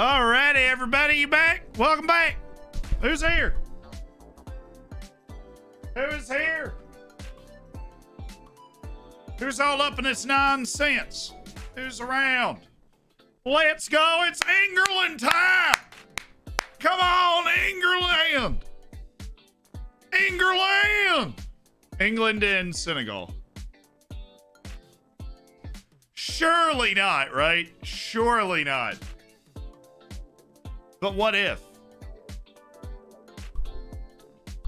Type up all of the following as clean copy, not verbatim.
Alrighty, everybody, you back? Welcome back. Who's here? Who's here? Who's all up in this nonsense? Who's around? Let's go. It's England time. Come on, England. England. England and Senegal. Surely not, right? Surely not. But what if?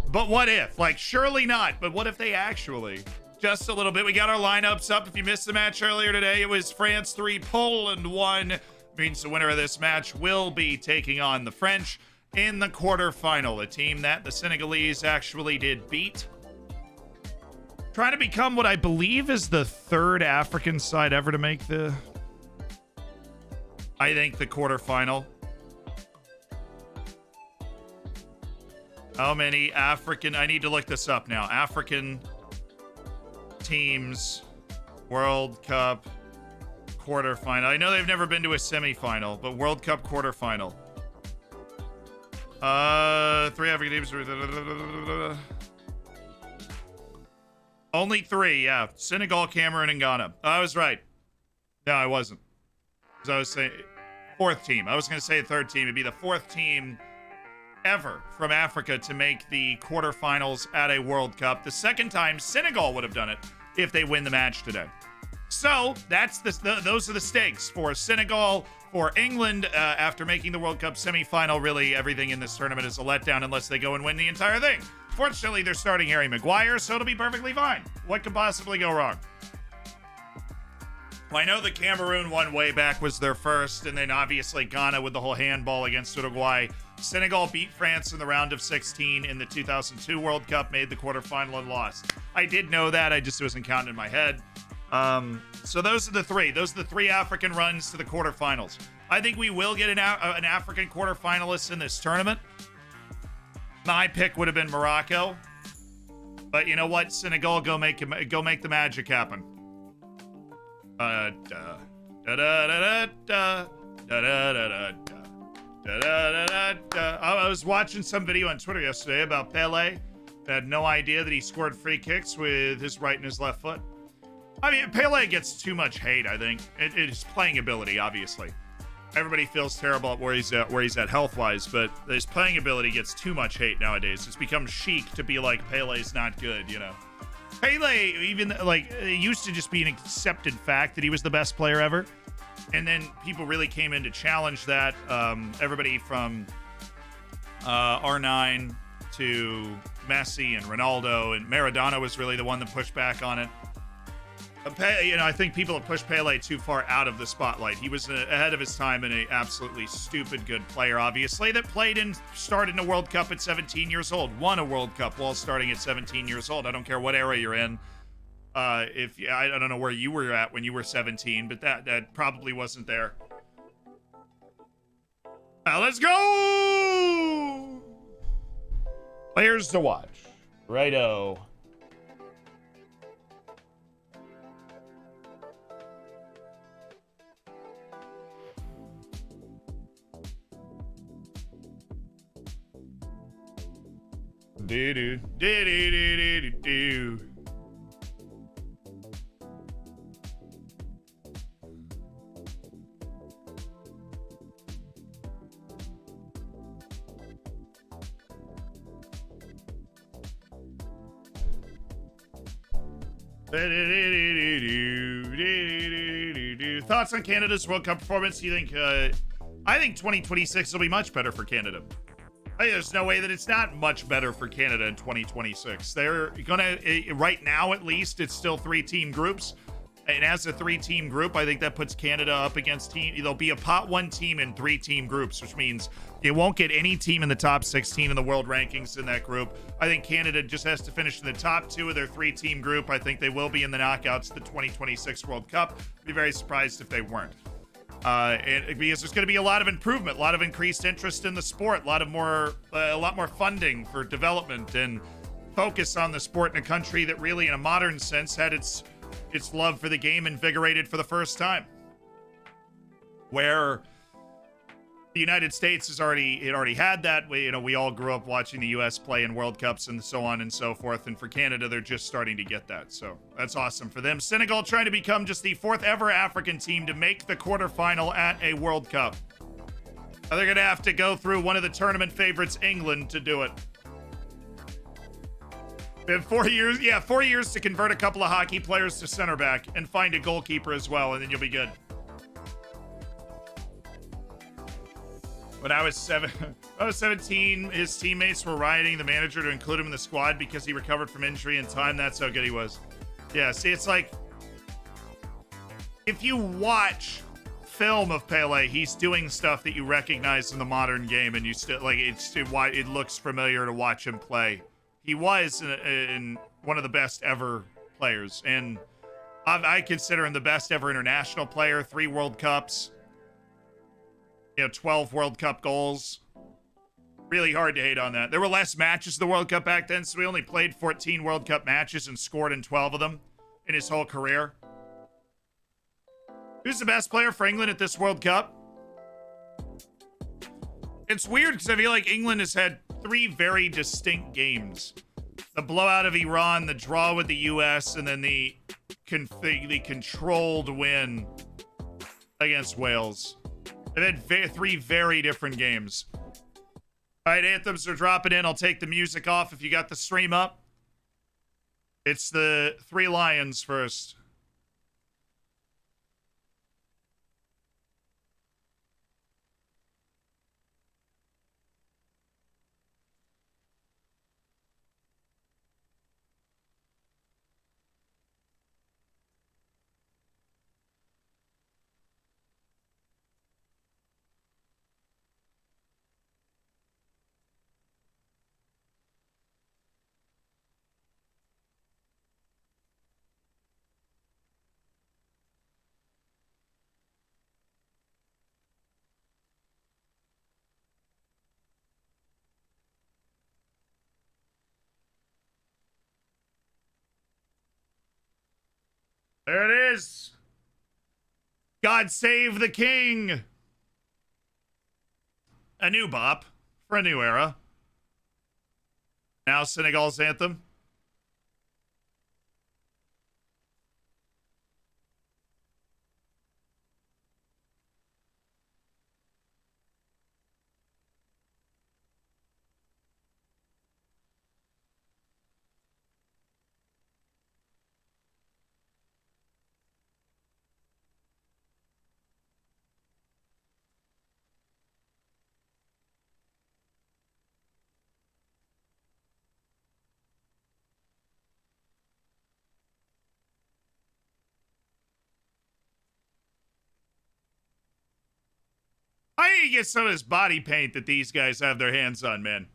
But what if? Like, surely not. But what if they actually? Just a little bit. We got our lineups up. If you missed the match earlier today, it was France 3, Poland 1. Means the winner of this match will be taking on the French in the quarterfinal. A team that the Senegalese actually did beat. Trying to become what I believe is the third African side ever to make the quarterfinal. How many African? I need to look this up now. African teams, World Cup quarterfinal. I know they've never been to a semifinal, but World Cup quarterfinal. 3 African teams. Only 3, yeah. Senegal, Cameroon, and Ghana. I was right. No, I wasn't. As I was saying, 4th team. I was going to say 3rd team. It'd be the 4th team ever from Africa to make the quarterfinals at a World Cup. The 2nd time Senegal would have done it if they win the match today. So that's those are the stakes for Senegal, for England. After making the World Cup semifinal, really everything in this tournament is a letdown unless they go and win the entire thing. Fortunately, they're starting Harry Maguire, so it'll be perfectly fine. What could possibly go wrong? Well, I know the Cameroon one way back was their first, and then obviously Ghana with the whole handball against Uruguay. Senegal beat France in the round of 16 in the 2002 World Cup, made the quarterfinal and lost. I did know that, I just wasn't counting in my head. So those are the 3. Those are the 3 African runs to the quarterfinals. I think we will get an African quarterfinalist in this tournament. My pick would have been Morocco, but you know what? Senegal, go make the magic happen. I was watching some video on Twitter yesterday about Pele. I had no idea that he scored free kicks with his right and his left foot. I mean, Pele gets too much hate, I think. It's playing ability, obviously. Everybody feels terrible at where he's at health-wise, but his playing ability gets too much hate nowadays. It's become chic to be like, Pele's not good, you know. Pele, even, like, it used to just be an accepted fact that he was the best player ever. And then people really came in to challenge that. Everybody from R9 to Messi and Ronaldo, and Maradona was really the one that pushed back on it. I think people have pushed Pele too far out of the spotlight. He was ahead of his time and an absolutely stupid good player, obviously, that played and started in a World Cup at 17 years old. Won a World Cup while starting at 17 years old. I don't care what era you're in. I don't know where you were at when you were 17, but that probably wasn't there. Now let's go! Players to watch. Righto. Do do do do do do do. Thoughts on Canada's World Cup performance? Do you think? I think 2026 will be much better for Canada. There's no way that it's not much better for Canada in 2026. They're gonna, right now at least, it's still 3-team groups. And as a 3-team group, I think that puts Canada up against there'll be a pot 1 team in 3-team groups, which means it won't get any team in the top 16 in the world rankings in that group. I think Canada just has to finish in the top 2 of their 3-team group. I think they will be in the knockouts of the 2026 World Cup. I'd be very surprised if they weren't. Because there's going to be a lot of improvement, a lot of increased interest in the sport, a lot more funding for development and focus on the sport in a country that really, in a modern sense, had its love for the game invigorated for the first time. Where The United States has already had that. We all grew up watching the U.S. play in World Cups and so on and so forth. And for Canada, they're just starting to get that. So that's awesome for them. Senegal trying to become just the fourth ever African team to make the quarterfinal at a World Cup. They're going to have to go through one of the tournament favorites, England, to do it. We have 4 years. Yeah, 4 years to convert a couple of hockey players to center back and find a goalkeeper as well, and then you'll be good. When I was 17, his teammates were rioting the manager to include him in the squad because he recovered from injury in time. That's how good he was. Yeah, see, it's like, if you watch film of Pele, he's doing stuff that you recognize in the modern game, and you still like it looks familiar to watch him play. He was in one of the best ever players, and I consider him the best ever international player. 3 World Cups, 12 World Cup goals. Really hard to hate on that. There were less matches of the World Cup back then, so he only played 14 World Cup matches and scored in 12 of them in his whole career. Who's the best player for England at this World Cup? It's weird because I feel like England has had 3 very distinct games. The blowout of Iran, the draw with the U.S., and then the controlled win against Wales. They've had 3 very different games. All right, anthems are dropping in. I'll take the music off if you got the stream up. It's the 3 Lions first. There it is. God save the king. A new bop for a new era. Now Senegal's anthem. I need to get some of this body paint that these guys have their hands on, man.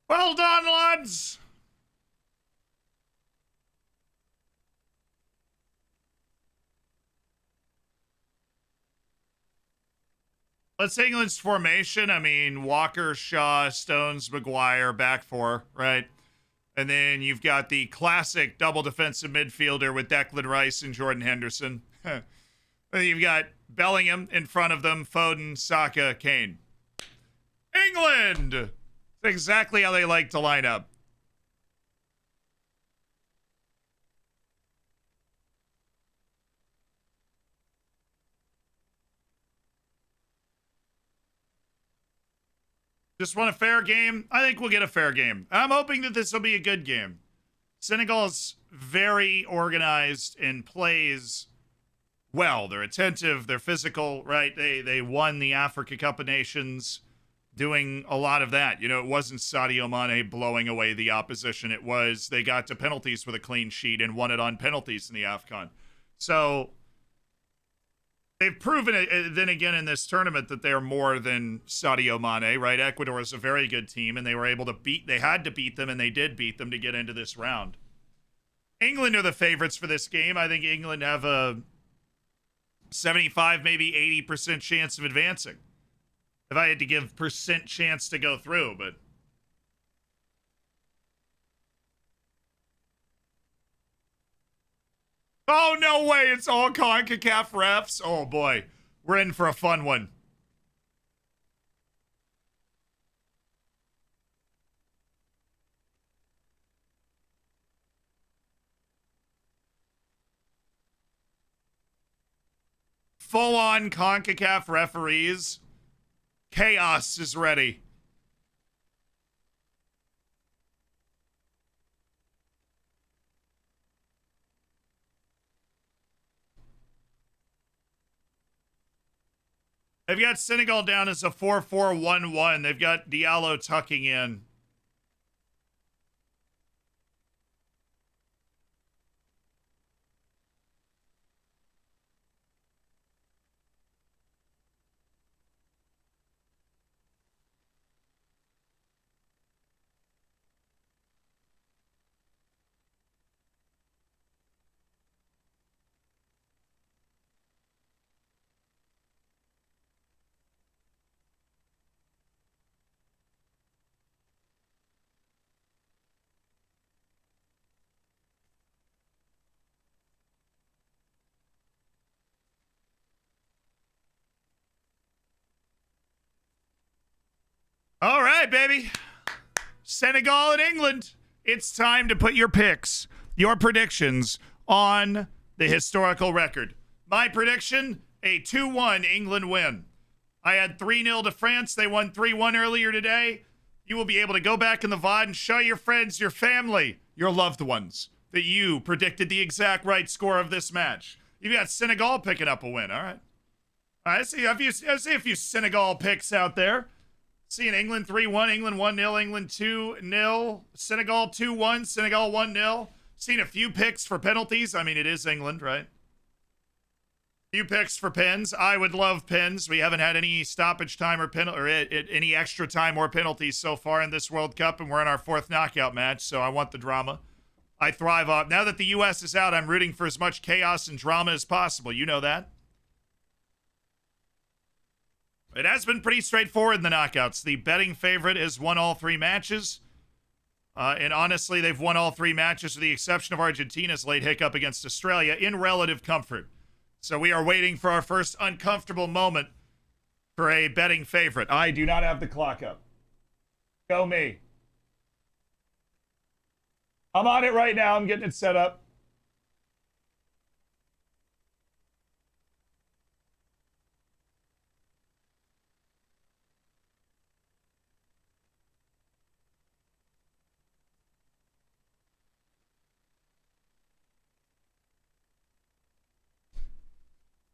Well done, lads! Let's England's formation. I mean, Walker, Shaw, Stones, Maguire, back 4, right? And then you've got the classic double defensive midfielder with Declan Rice and Jordan Henderson. Then you've got Bellingham in front of them, Foden, Saka, Kane. England! Exactly how they like to line up. Just want a fair game? I think we'll get a fair game. I'm hoping that this will be a good game. Senegal is very organized and plays well. They're attentive. They're physical, right? They won the Africa Cup of Nations doing a lot of that. It wasn't Sadio Mane blowing away the opposition. It was they got to penalties with a clean sheet and won it on penalties in the AFCON. So they've proven it then again in this tournament that they're more than Sadio Mane, right? Ecuador is a very good team, and they were able to they had to beat them, and they did beat them to get into this round. England are the favorites for this game. I think England have a 75, maybe 80% chance of advancing. If I had to give percent chance to go through, but oh, no way. It's all CONCACAF refs. Oh, boy. We're in for a fun one. Full-on CONCACAF referees. Chaos is ready. They've got Senegal down as a 4-4-1-1. They've got Diallo tucking in. All right, baby. Senegal and England. It's time to put your picks, your predictions on the historical record. My prediction, a 2-1 England win. I had 3-0 to France. They won 3-1 earlier today. You will be able to go back in the VOD and show your friends, your family, your loved ones that you predicted the exact right score of this match. You've got Senegal picking up a win. All right. I see a few Senegal picks out there. Seeing England 3-1, England 1-0, England 2-0, Senegal 2-1, Senegal 1-0. Seen a few picks for penalties. I mean, it is England, right? Few picks for pens. I would love pens. We haven't had any stoppage time or any extra time or penalties so far in this World Cup, and we're in our 4th knockout match, so I want the drama. I thrive on. Now that the U.S. is out, I'm rooting for as much chaos and drama as possible. You know that. It has been pretty straightforward in the knockouts. The betting favorite has won all 3 matches. And honestly, they've won all 3 matches with the exception of Argentina's late hiccup against Australia in relative comfort. So we are waiting for our first uncomfortable moment for a betting favorite. I do not have the clock up. Go me. I'm on it right now. I'm getting it set up.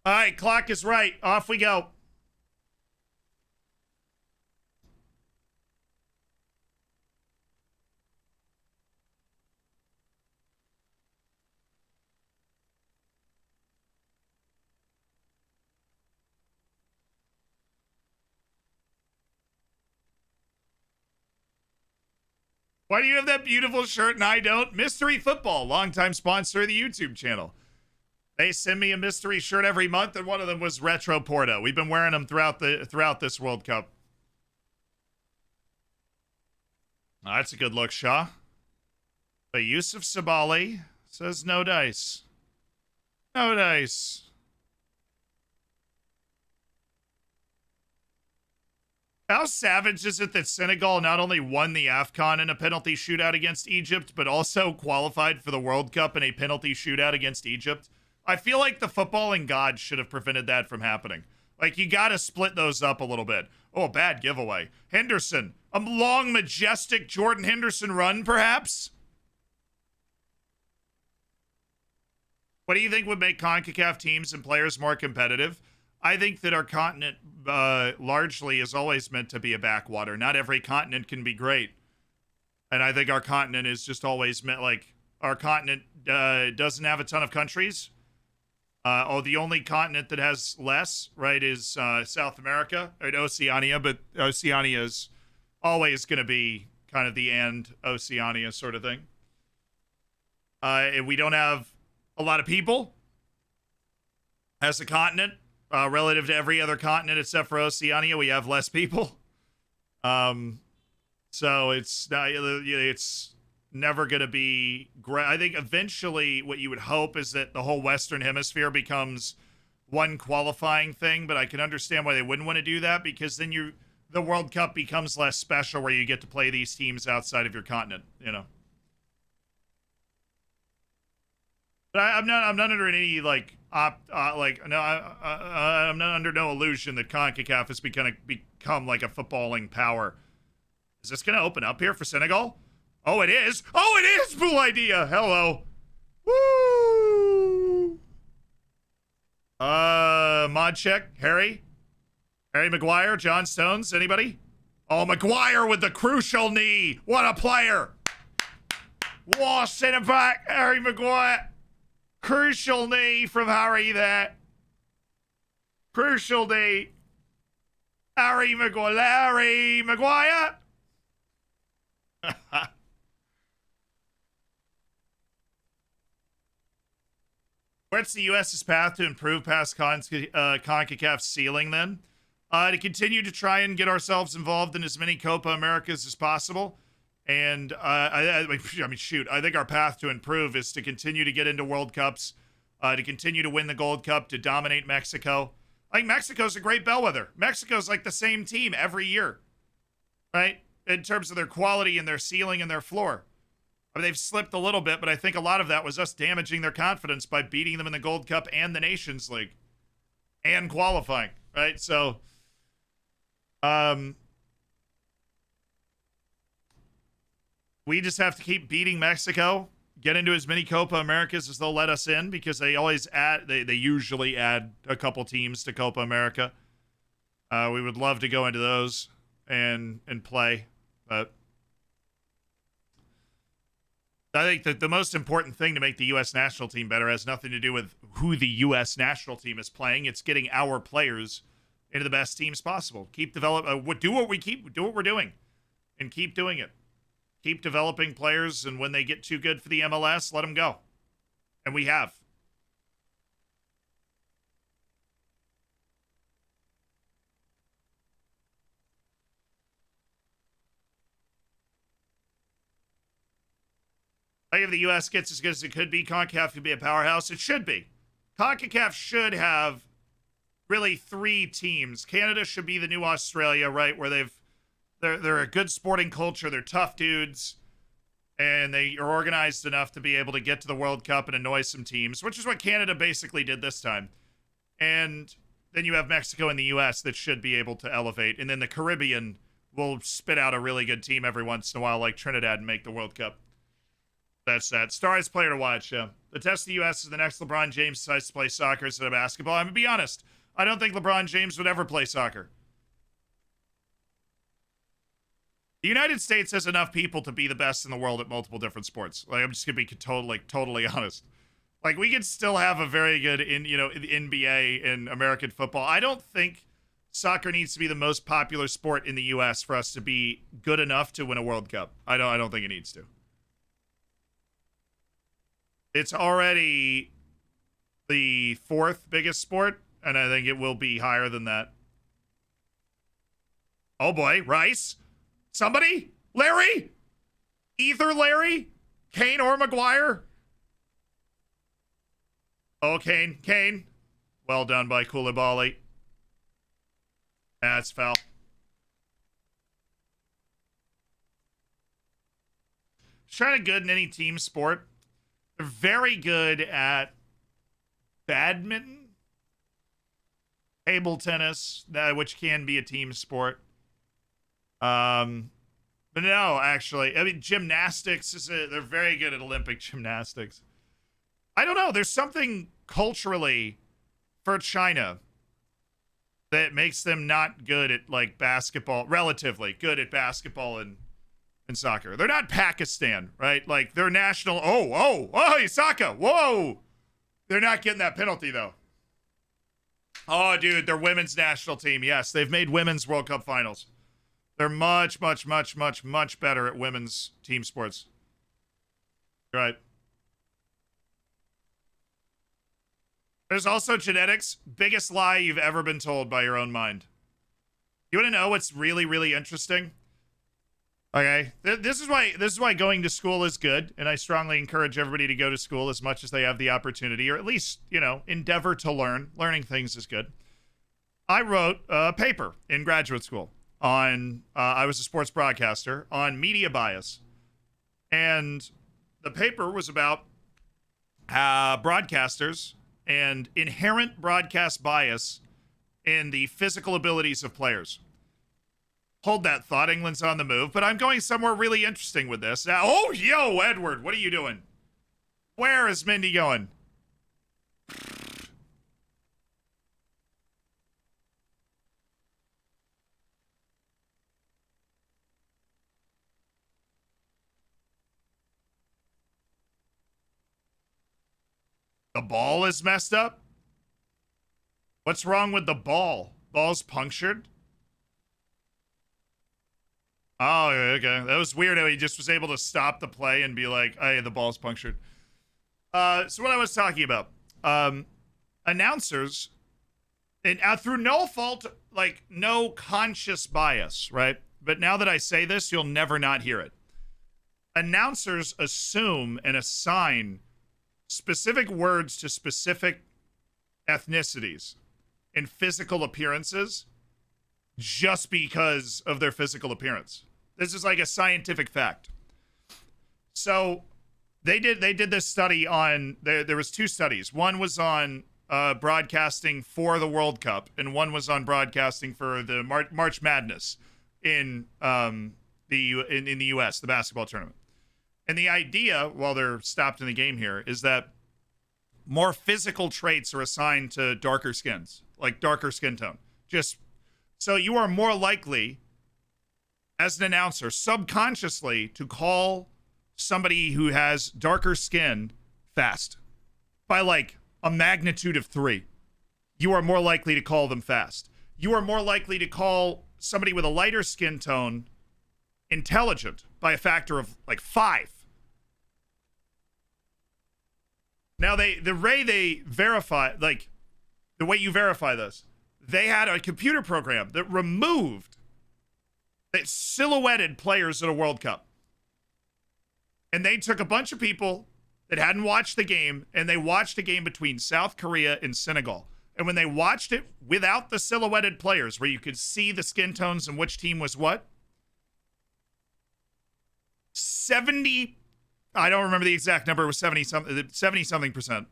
All right, clock is right. Off we go. Why do you have that beautiful shirt and I don't? Mystery Football, longtime sponsor of the YouTube channel. They send me a mystery shirt every month, and one of them was Retro Porto. We've been wearing them throughout this World Cup. Oh, that's a good look, Shaw. But Yusuf Sabali says no dice. No dice. How savage is it that Senegal not only won the AFCON in a penalty shootout against Egypt, but also qualified for the World Cup in a penalty shootout against Egypt? I feel like the footballing gods should have prevented that from happening. Like, you got to split those up a little bit. Oh, bad giveaway. Henderson. A long, majestic Jordan Henderson run, perhaps? What do you think would make CONCACAF teams and players more competitive? I think that our continent largely is always meant to be a backwater. Not every continent can be great. And I think our continent is just always meant, like, our continent doesn't have a ton of countries. The only continent that has less, right, is South America, right, Oceania, but Oceania is always going to be kind of the and Oceania sort of thing. And we don't have a lot of people as a continent relative to every other continent except for Oceania. We have less people, so it's never going to be great. I think eventually what you would hope is that the whole Western Hemisphere becomes one qualifying thing, but I can understand why they wouldn't want to do that, because then the World Cup becomes less special where you get to play these teams outside of your continent, you know. But I'm not under any I'm not under no illusion that CONCACAF is become like a footballing power. Is this going to open up here for Senegal? Oh, it is. Oh, it is. Cool idea. Hello. Woo. Mod check. Harry Maguire, John Stones. Anybody? Oh, Maguire with the crucial knee. What a player. Whoa, center back. Harry Maguire. Crucial knee from Harry there. Crucial knee. Harry Maguire. What's the U.S.'s path to improve past CONCACAF's ceiling, then? To continue to try and get ourselves involved in as many Copa Americas as possible. And, I think our path to improve is to continue to get into World Cups, to continue to win the Gold Cup, to dominate Mexico. I think Mexico's a great bellwether. Mexico's like the same team every year, right? In terms of their quality and their ceiling and their floor. I mean, they've slipped a little bit, but I think a lot of that was us damaging their confidence by beating them in the Gold Cup and the Nations League and qualifying, right? So, we just have to keep beating Mexico, get into as many Copa Americas as they'll let us in, because they usually add a couple teams to Copa America. We would love to go into those and play, but I think that the most important thing to make the U.S. national team better has nothing to do with who the U.S. national team is playing. It's getting our players into the best teams possible. Do what we're doing, and keep doing it. Keep developing players, and when they get too good for the MLS, let them go. And we have. I think if the U.S. gets as good as it could be, CONCACAF could be a powerhouse. It should be. CONCACAF should have really 3 teams. Canada should be the new Australia, right? Where they're a good sporting culture. They're tough dudes. And they are organized enough to be able to get to the World Cup and annoy some teams, which is what Canada basically did this time. And then you have Mexico and the U.S. that should be able to elevate. And then the Caribbean will spit out a really good team every once in a while, like Trinidad, and make the World Cup. That's that. Star's player to watch, yeah. The test of the U.S. is the next LeBron James decides to play soccer instead of basketball. I'm going to be honest. I don't think LeBron James would ever play soccer. The United States has enough people to be the best in the world at multiple different sports. Like, I'm just going to be totally honest. Like, we could still have a very good NBA and American football. I don't think soccer needs to be the most popular sport in the U.S. for us to be good enough to win a World Cup. I don't think it needs to. It's already the 4th biggest sport, and I think it will be higher than that. Oh boy, Rice? Somebody? Larry? Either Larry? Kane or Maguire? Oh, Kane. Well done by Koulibaly. That's foul. Just trying to good in any team sport. They're very good at badminton, table tennis, which can be a team sport. But no, actually, I mean, gymnastics they're very good at Olympic gymnastics. I don't know. There's something culturally for China that makes them not good at like basketball, relatively good at basketball and soccer. They're not Pakistan, right? Like their national, hey, soccer, whoa. They're not getting that penalty, though. Oh, dude, their women's national team. Yes, they've made women's World Cup finals. They're much, much, much, much, much better at women's team sports. Right. There's also genetics. Biggest lie you've ever been told by your own mind. You want to know what's really, really interesting? Okay, this is why going to school is good, and I strongly encourage everybody to go to school as much as they have the opportunity, or at least, endeavor to learn. Learning things is good. I wrote a paper in graduate school on, I was a sports broadcaster, on media bias. And the paper was about broadcasters and inherent broadcast bias in the physical abilities of players. Hold that thought. England's on the move, but I'm going somewhere really interesting with this. Now, oh, yo, Edward, what are you doing? Where is Mindy going? The ball is messed up? What's wrong with the ball? Ball's punctured? Oh, okay. That was weird how he just was able to stop the play and be like, hey, the ball's punctured. So what I was talking about, announcers, and through no fault, like no conscious bias, right? But now that I say this, you'll never not hear it. Announcers assume and assign specific words to specific ethnicities and physical appearances just because of their physical appearance. This is like a scientific fact. So they did this study on, there was two studies. One was on broadcasting for the World Cup, and one was on broadcasting for the March Madness in the U.S., the basketball tournament. And the idea, while they're stopped in the game here, is that more physical traits are assigned to darker skins, like darker skin tone. Just so you are more likely, as an announcer, subconsciously to call somebody who has darker skin fast by like a magnitude of 3. You are more likely to call them fast. You are more likely to call somebody with a lighter skin tone intelligent by a factor of like 5. Now the way they verify, like the way you verify this, they had a computer program that silhouetted players at a World Cup. And they took a bunch of people that hadn't watched the game, and they watched a game between South Korea and Senegal. And when they watched it without the silhouetted players, where you could see the skin tones and which team was what, 70, I don't remember the exact number, it was 70-something percent.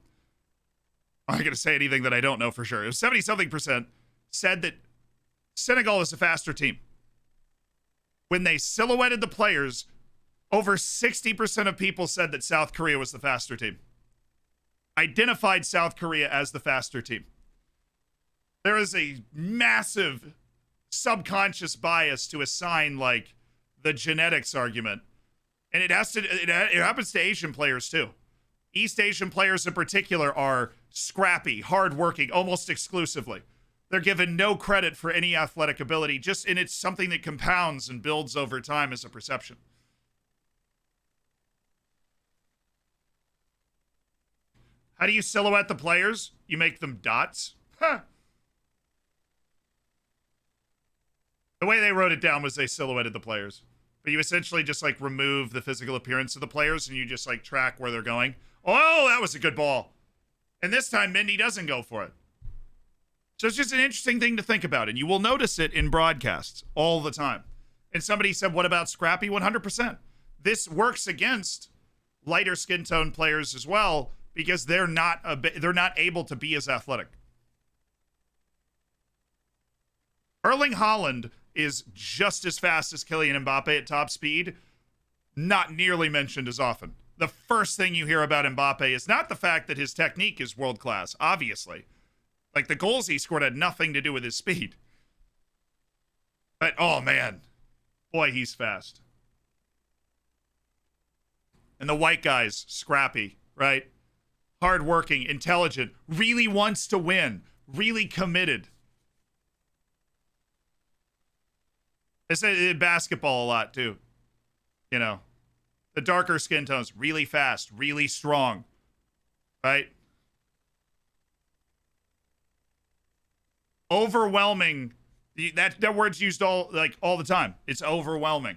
I'm not going to say anything that I don't know for sure. It was 70-something percent said that Senegal is a faster team. When they silhouetted the players, over 60% of people said that South Korea was the faster team. Identified South Korea as the faster team. There is a massive subconscious bias to assign like the genetics argument. And it happens to Asian players too. East Asian players in particular are scrappy, hardworking, almost exclusively. They're given no credit for any athletic ability, and it's something that compounds and builds over time as a perception. How do you silhouette the players? You make them dots? Huh. The way they wrote it down was they silhouetted the players. But you essentially just like remove the physical appearance of the players and you just like track where they're going. Oh, that was a good ball. And this time Mindy doesn't go for it. So it's just an interesting thing to think about. And you will notice it in broadcasts all the time. And somebody said, what about Scrappy? 100%. This works against lighter skin tone players as well because they're not able to be as athletic. Erling Haaland is just as fast as Kylian Mbappe at top speed, not nearly mentioned as often. The first thing you hear about Mbappe is not the fact that his technique is world class, obviously. Like the goals he scored had nothing to do with his speed. But oh man, boy, he's fast. And the white guy's scrappy, right? hardworking, intelligent, really wants to win, really committed. I say in basketball a lot too. You know, the darker skin tones, really fast, really strong, right? Overwhelming. That word's used all the time. It's overwhelming.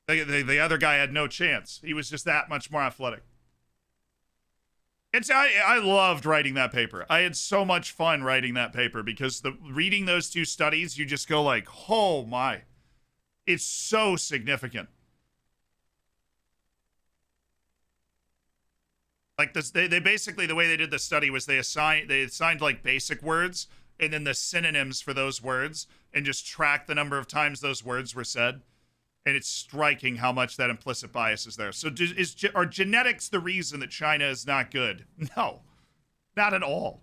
The other guy had no chance. He was just that much more athletic. I loved writing that paper. I had so much fun writing that paper because reading those two studies, you just go like, oh my, it's so significant. Like this, they basically, the way they did the study was they assigned like basic words and then the synonyms for those words and just track the number of times those words were said. And it's striking how much that implicit bias is there. So are genetics the reason that China is not good? No, not at all.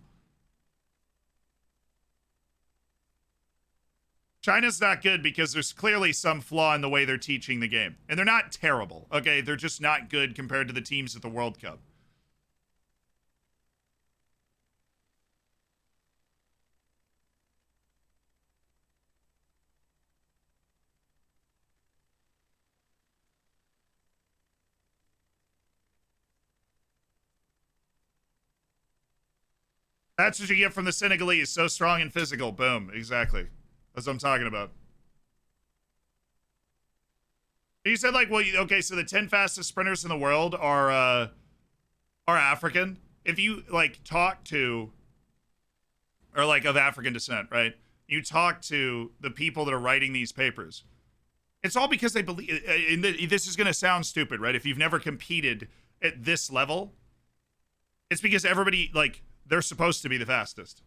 China's not good because there's clearly some flaw in the way they're teaching the game. And they're not terrible, okay? They're just not good compared to the teams at the World Cup. That's what you get from the Senegalese. So strong and physical. Boom. Exactly. That's what I'm talking about. You said like, well, okay, so the 10 fastest sprinters in the world are African. If you like talk to, or like of African descent, right? You talk to the people that are writing these papers. It's all because they believe. This is going to sound stupid, right? If you've never competed at this level, it's because everybody like they're supposed to be the fastest.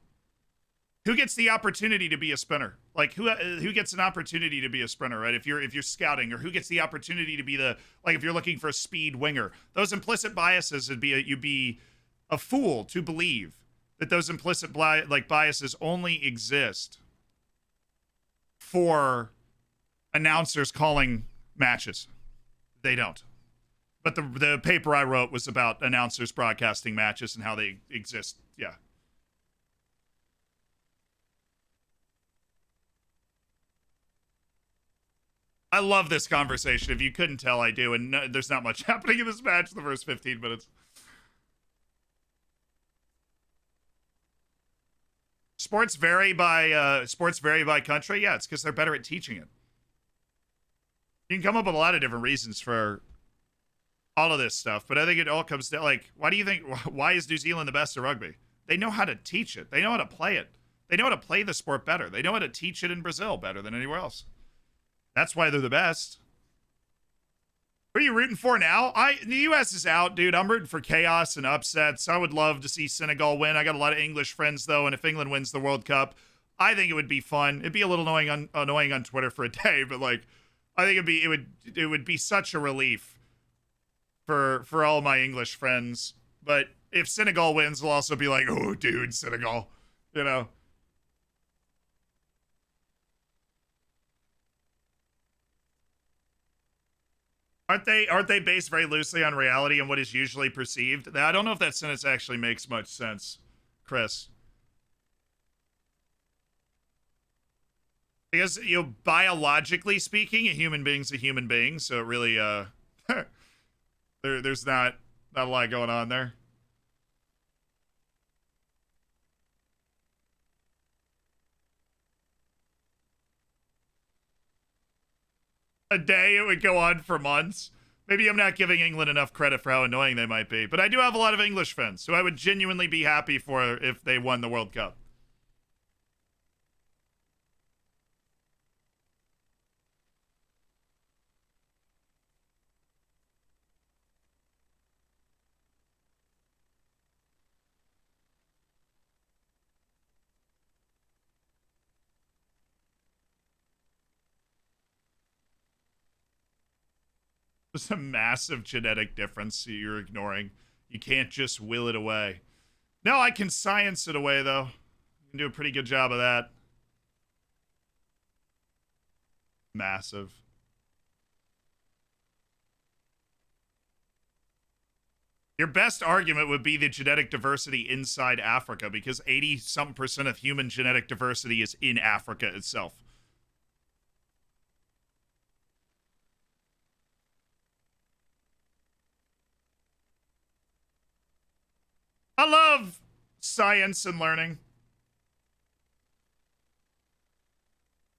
Who gets the opportunity to be a sprinter? Like who gets an opportunity to be a sprinter, right? If you're scouting, or who gets the opportunity to be if you're looking for a speed winger, those implicit biases would be you'd be a fool to believe that those implicit biases only exist for announcers calling matches. They don't. But the paper I wrote was about announcers broadcasting matches and how they exist. Yeah. I love this conversation. If you couldn't tell, I do. And there's not much happening in this match the first 15 minutes. Sports vary by country. Yeah, it's because they're better at teaching it. You can come up with a lot of different reasons for all of this stuff, but I think it all comes down why is New Zealand the best at rugby? They know how to teach it. They know how to play it. They know how to play the sport better. They know how to teach it in Brazil better than anywhere else. That's why they're the best. Who are you rooting for now? The U.S. is out, dude. I'm rooting for chaos and upsets. I would love to see Senegal win. I got a lot of English friends, though, and if England wins the World Cup, I think it would be fun. It'd be a little annoying on Twitter for a day, but like, I think it would be such a relief for all my English friends. But if Senegal wins, we'll also be like, oh, dude, Senegal, you know. Aren't they based very loosely on reality and what is usually perceived? I don't know if that sentence actually makes much sense, Chris. Because biologically speaking, a human being's a human being, so it really there's not a lot going on there. A day, it would go on for months. Maybe I'm not giving England enough credit for how annoying they might be, but I do have a lot of English fans who I would genuinely be happy for if they won the World Cup. There's a massive genetic difference you're ignoring. You can't just will it away. No, I can science it away, though. I can do a pretty good job of that. Massive. Your best argument would be the genetic diversity inside Africa, because 80-something% of human genetic diversity is in Africa itself. I love science and learning.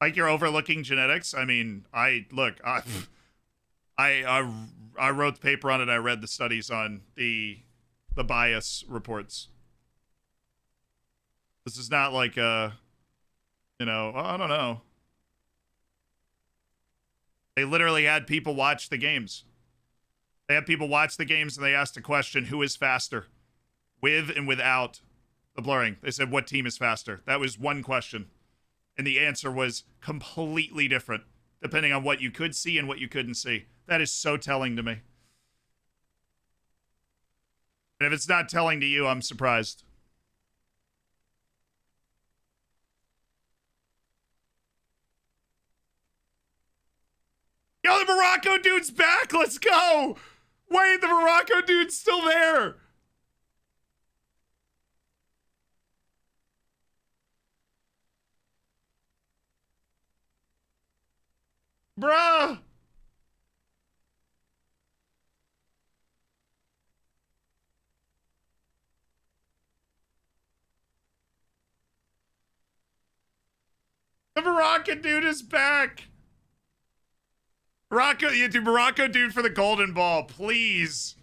Like, you're overlooking genetics. I mean, I wrote the paper on it. I read the studies on the bias reports. This is not like I don't know. They literally had people watch the games. They had people watch the games and they asked a question: who is faster, with and without the blurring? They said, what team is faster? That was one question. And the answer was completely different, depending on what you could see and what you couldn't see. That is so telling to me. And if it's not telling to you, I'm surprised. Yo, the Morocco dude's back! Let's go! Wait, the Morocco dude's still there! Bruh! The Moroccan dude is back! Morocco dude for the golden ball, please.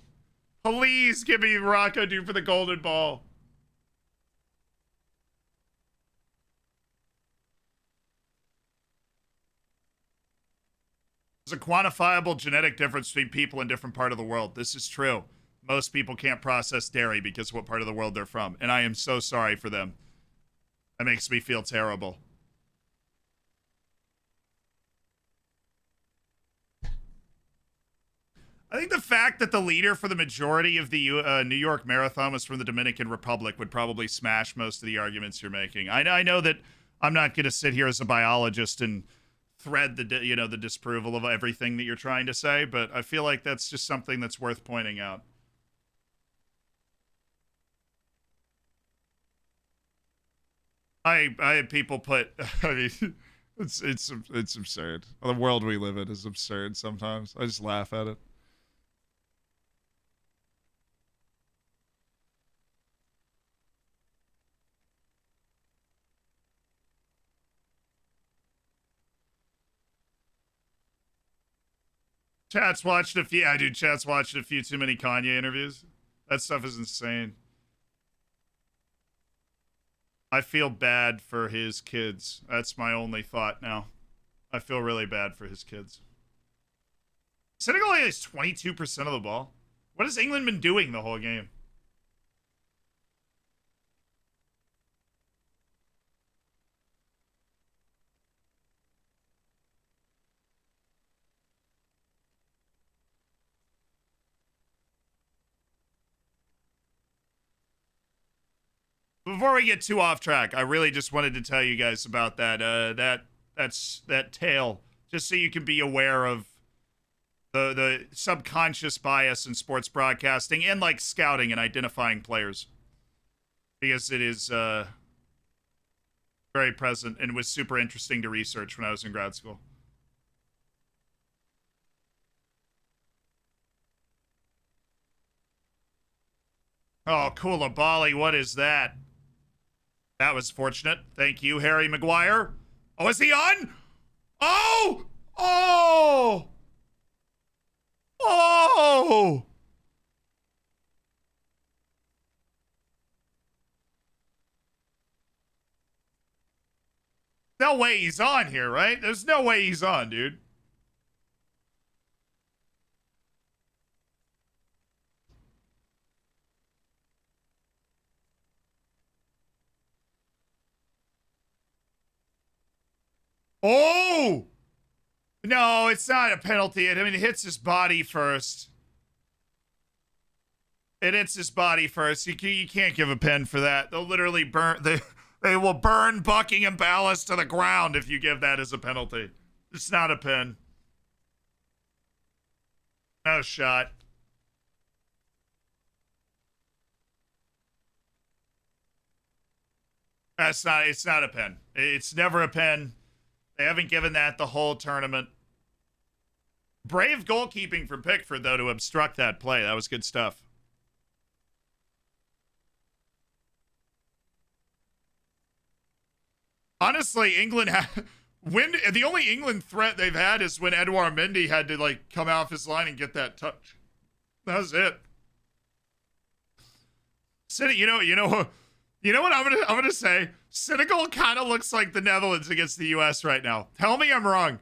Please give me Morocco dude for the golden ball. There's a quantifiable genetic difference between people in different part of the world. This is true. Most people can't process dairy because of what part of the world they're from. And I am so sorry for them. That makes me feel terrible. I think the fact that the leader for the majority of the New York Marathon was from the Dominican Republic would probably smash most of the arguments you're making. I know that I'm not going to sit here as a biologist and thread the disapproval of everything that you're trying to say, but I feel like that's just something that's worth pointing out. I had people put. I mean, it's absurd. The world we live in is absurd sometimes. I just laugh at it. Chat's watched a few. Yeah, dude, Chat's watched a few too many Kanye interviews. That stuff is insane. I feel bad for his kids. That's my only thought now. I feel really bad for his kids. Senegal only has 22% of the ball. What has England been doing the whole game? Before we get too off track, I really just wanted to tell you guys about that tale, just so you can be aware of the subconscious bias in sports broadcasting and like scouting and identifying players, because it is very present and was super interesting to research when I was in grad school. Oh, Koulibaly, what is that? That was fortunate. Thank you, Harry Maguire. Oh, is he on? Oh! Oh! Oh! No way he's on here, right? There's no way he's on, dude. Oh! No, it's not a penalty. I mean, it hits his body first. It hits his body first. You can't give a pen for that. They'll literally burn. They will burn Buckingham Palace to the ground if you give that as a penalty. It's not a pen. No shot. It's not a pen. It's never a pen. They haven't given that the whole tournament. Brave goalkeeping from Pickford, though, to obstruct that play. That was good stuff. Honestly, England when the only England threat they've had is when Edouard Mendy had to like come off his line and get that touch. That was it. You know what I'm gonna say? Senegal kind of looks like the Netherlands against the U.S. right now. Tell me I'm wrong.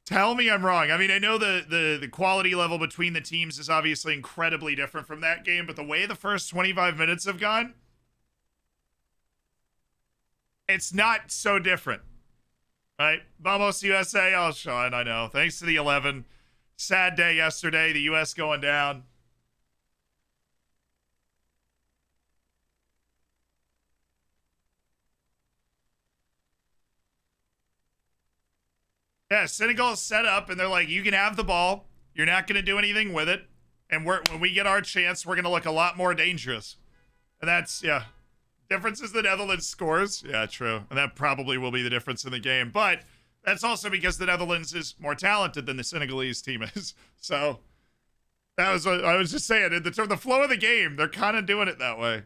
Tell me I'm wrong. I mean, I know the quality level between the teams is obviously incredibly different from that game, but the way the first 25 minutes have gone, it's not so different. Right? Vamos USA. Oh, Sean, I know. Thanks to the 11. Sad day yesterday. The U.S. going down. Yeah, Senegal is set up, and they're like, you can have the ball. You're not going to do anything with it. And when we get our chance, we're going to look a lot more dangerous. And that's, yeah. Difference is the Netherlands scores. Yeah, true. And that probably will be the difference in the game. But that's also because the Netherlands is more talented than the Senegalese team is. So that was what I was just saying. In the flow of the game, they're kind of doing it that way.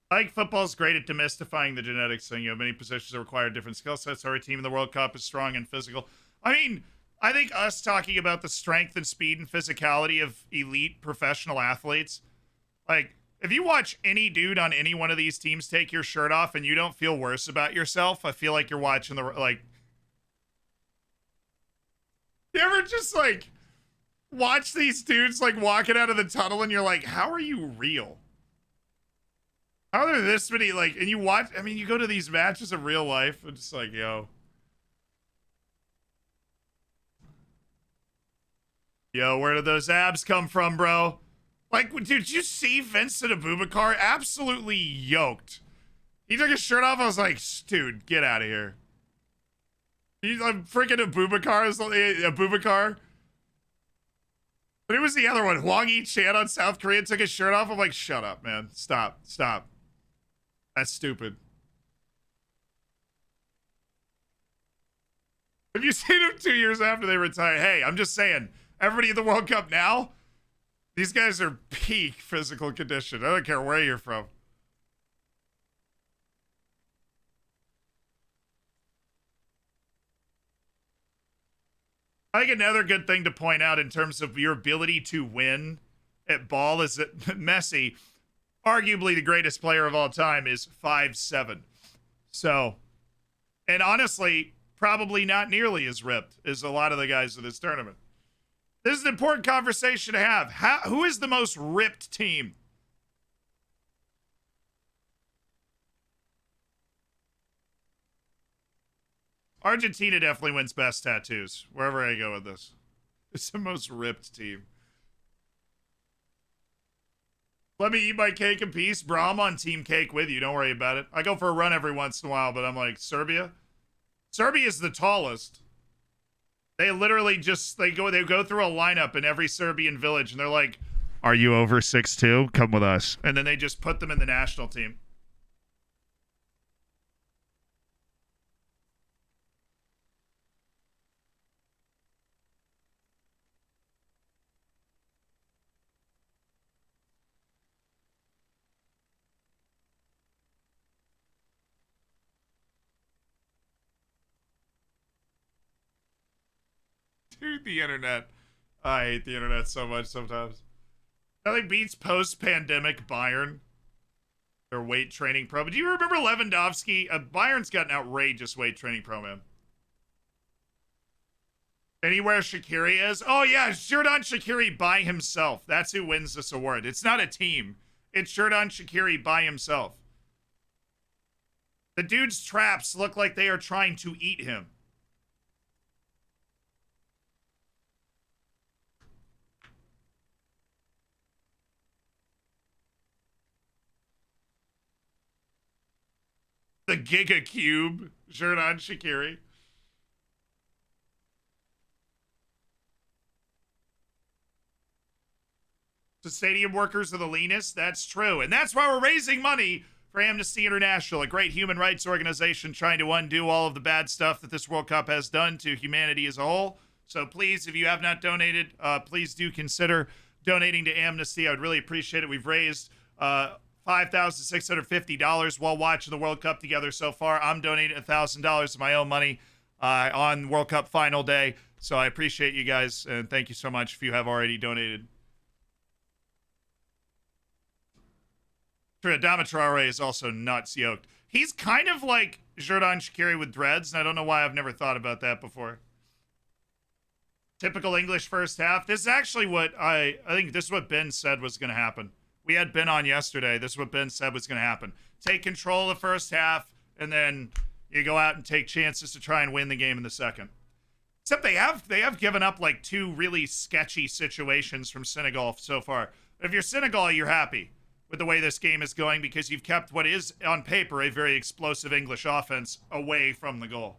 I think football's great at demystifying the genetics thing. You have many positions that require different skill sets. Our team in the World Cup is strong and physical. I mean, I think us talking about the strength and speed and physicality of elite professional athletes, like, if you watch any dude on any one of these teams take your shirt off and you don't feel worse about yourself, I feel like you're watching like, you ever just like watch these dudes like walking out of the tunnel and you're like, how are you real? How are there this many, like, and you watch, I mean, you go to these matches of real life and just like, yo, where did those abs come from, bro? Like, dude, did you see Vincent Aboubakar? Absolutely yoked. He took his shirt off. I was like, dude, get out of here. He's like, freaking Aboubakar. But it was the other one. Hwang Yi-chan on South Korea took his shirt off. I'm like, shut up, man. Stop. That's stupid. Have you seen him 2 years after they retired? Hey, I'm just saying, everybody in the World Cup now, these guys are peak physical condition. I don't care where you're from. I think another good thing to point out in terms of your ability to win at ball is that Messi, arguably the greatest player of all time, is 5'7". So, and honestly, probably not nearly as ripped as a lot of the guys in this tournament. This is an important conversation to have. Who is the most ripped team? Argentina definitely wins best tattoos, wherever I go with this. It's the most ripped team. Let me eat my cake in peace. Bro, I'm on team cake with you. Don't worry about it. I go for a run every once in a while, but I'm like, Serbia? Serbia is the tallest. They literally just, they go through a lineup in every Serbian village, and they're like, are you over 6'2"? Come with us. And then they just put them in the national team. Dude, the internet. I hate the internet so much sometimes. Nothing beats post-pandemic Bayern. Their weight training program. Do you remember Lewandowski? Bayern's got an outrageous weight training program. Anywhere Shaqiri is? Oh, yeah, Xherdan Shaqiri by himself. That's who wins this award. It's not a team. It's Xherdan Shaqiri by himself. The dude's traps look like they are trying to eat him. Giga Cube, Xherdan Shaqiri. The stadium workers are the leanest. That's true. And that's why we're raising money for Amnesty International, a great human rights organization trying to undo all of the bad stuff that this World Cup has done to humanity as a whole. So please, if you have not donated, please do consider donating to Amnesty. I would really appreciate it. We've raised $5,650 while watching the World Cup together so far. I'm donating $1,000 of my own money on World Cup final day. So I appreciate you guys, and thank you so much if you have already donated. Adama Traore is also nuts yoked. He's kind of like Xherdan Shaqiri with dreads, and I don't know why I've never thought about that before. Typical English first half. This is actually what I think this is what Ben said was going to happen. We had Ben on yesterday. This is what Ben said was going to happen. Take control of the first half, and then you go out and take chances to try and win the game in the second. Except they have given up like two really sketchy situations from Senegal so far. If you're Senegal, you're happy with the way this game is going because you've kept what is, on paper, a very explosive English offense away from the goal.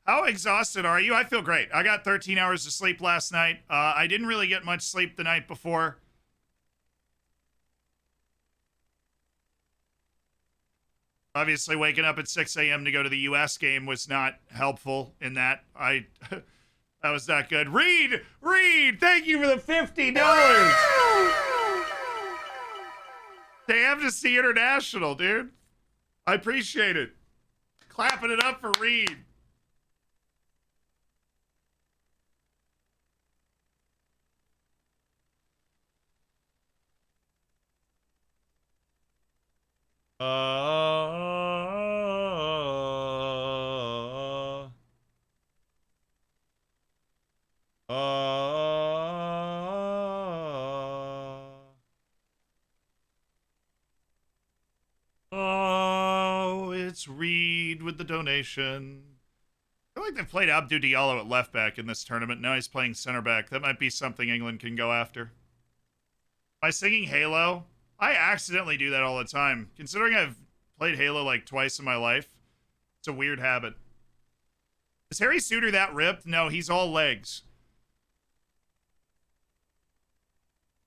How exhausted are you? I feel great. I got 13 hours of sleep last night. I didn't really get much sleep the night before. Obviously, waking up at 6 a.m. to go to the U.S. game was not helpful in that. That was not good. Reed, thank you for the $50. To Amnesty International, dude. I appreciate it. Clapping it up for Reed. Oh, it's Reed with the donation. I feel like they've played Abdou Diallo at left back in this tournament. Now he's playing center back. That might be something England can go after. By singing Halo, I accidentally do that all the time. Considering I've played Halo like twice in my life, it's a weird habit. Is Harry Suter that ripped? No, he's all legs.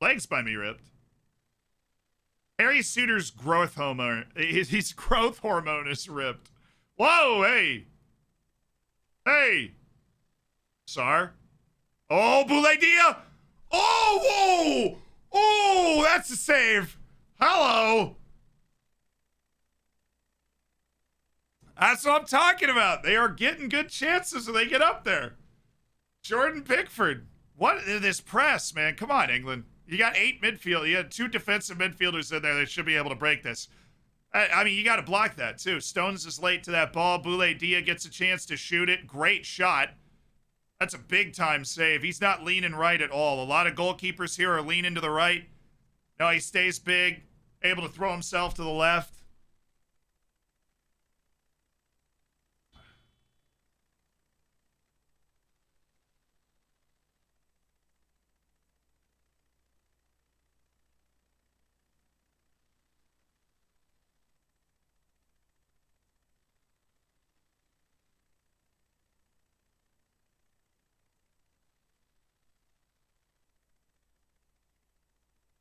Legs by me ripped. Harry Suter's growth hormone. His growth hormone is ripped. Whoa, hey. Hey. Sar. Oh, Boulaye Dia. Oh, whoa. Oh, that's a save. Hello. That's what I'm talking about. They are getting good chances when they get up there. Jordan Pickford. What is this press, man? Come on, England. You got 8 midfield. You got 2 defensive midfielders in there that should be able to break this. I mean, you got to block that, too. Stones is late to that ball. Boulaye Dia gets a chance to shoot it. Great shot. That's a big-time save. He's not leaning right at all. A lot of goalkeepers here are leaning to the right. No, he stays big, able to throw himself to the left.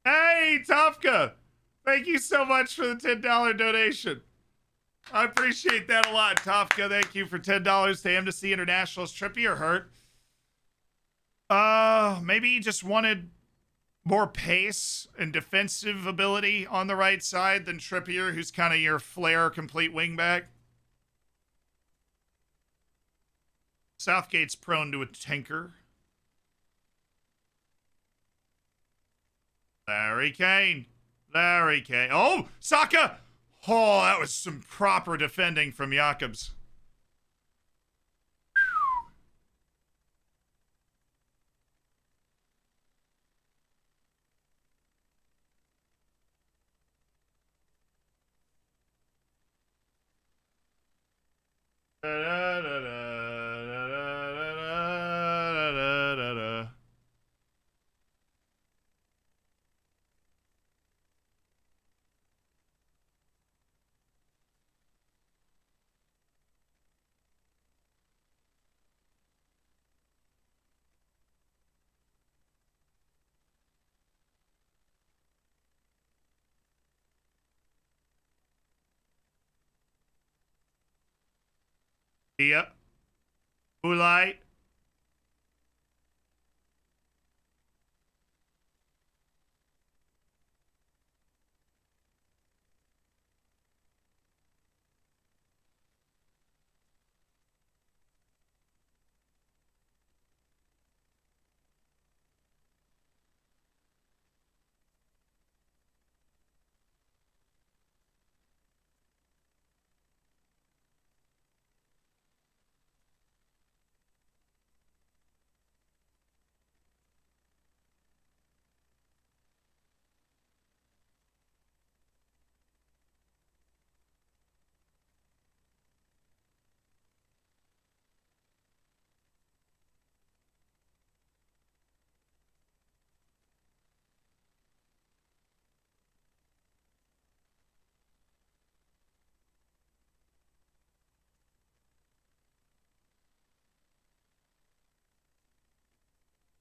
Hey, Tofka! Thank you so much for the $10 donation. I appreciate that a lot, Tofka. Thank you for $10 to Amnesty International's Trippier hurt. Maybe he just wanted more pace and defensive ability on the right side than Trippier, who's kind of your flair complete wingback. Southgate's prone to a tanker. Larry Kane. Oh, Saka. Oh, that was some proper defending from Jakobs. Yep. Ulai.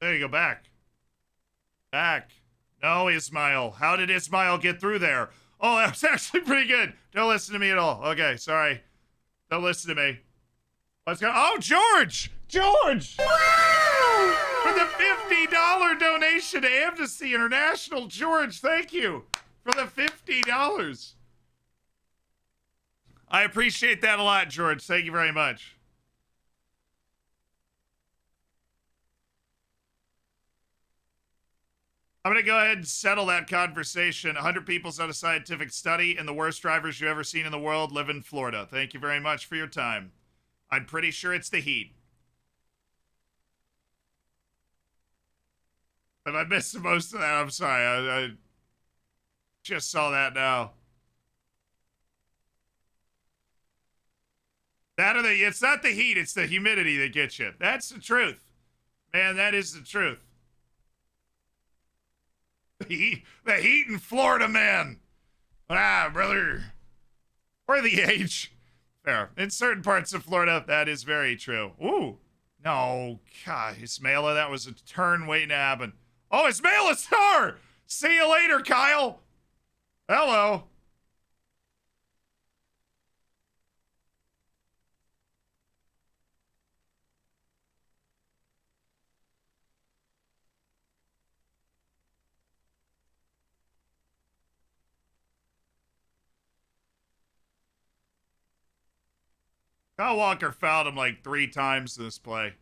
There you go. Back. Back. No, Ismail. How did Ismail get through there? Oh, that was actually pretty good. Don't listen to me at all. Okay, sorry. Don't listen to me. Let's go. Oh, George! George! For the $50 donation to Amnesty International. George, thank you for the $50. I appreciate that a lot, George. Thank you very much. I'm going to go ahead and settle that conversation. 100 people's done a scientific study, and the worst drivers you've ever seen in the world live in Florida. Thank you very much for your time. I'm pretty sure it's the heat. If I missed most of that, I'm sorry. I just saw that now. It's not the heat, it's the humidity that gets you. That's the truth. Man, that is the truth. The heat in Florida, man. Ah, brother. Or the age. Fair. In certain parts of Florida, that is very true. Ooh. No. God, Ismaila, that was a turn waiting to happen. Oh, Ismaila Star! See you later, Kyle. Hello. Kyle Walker fouled him like 3 times this play.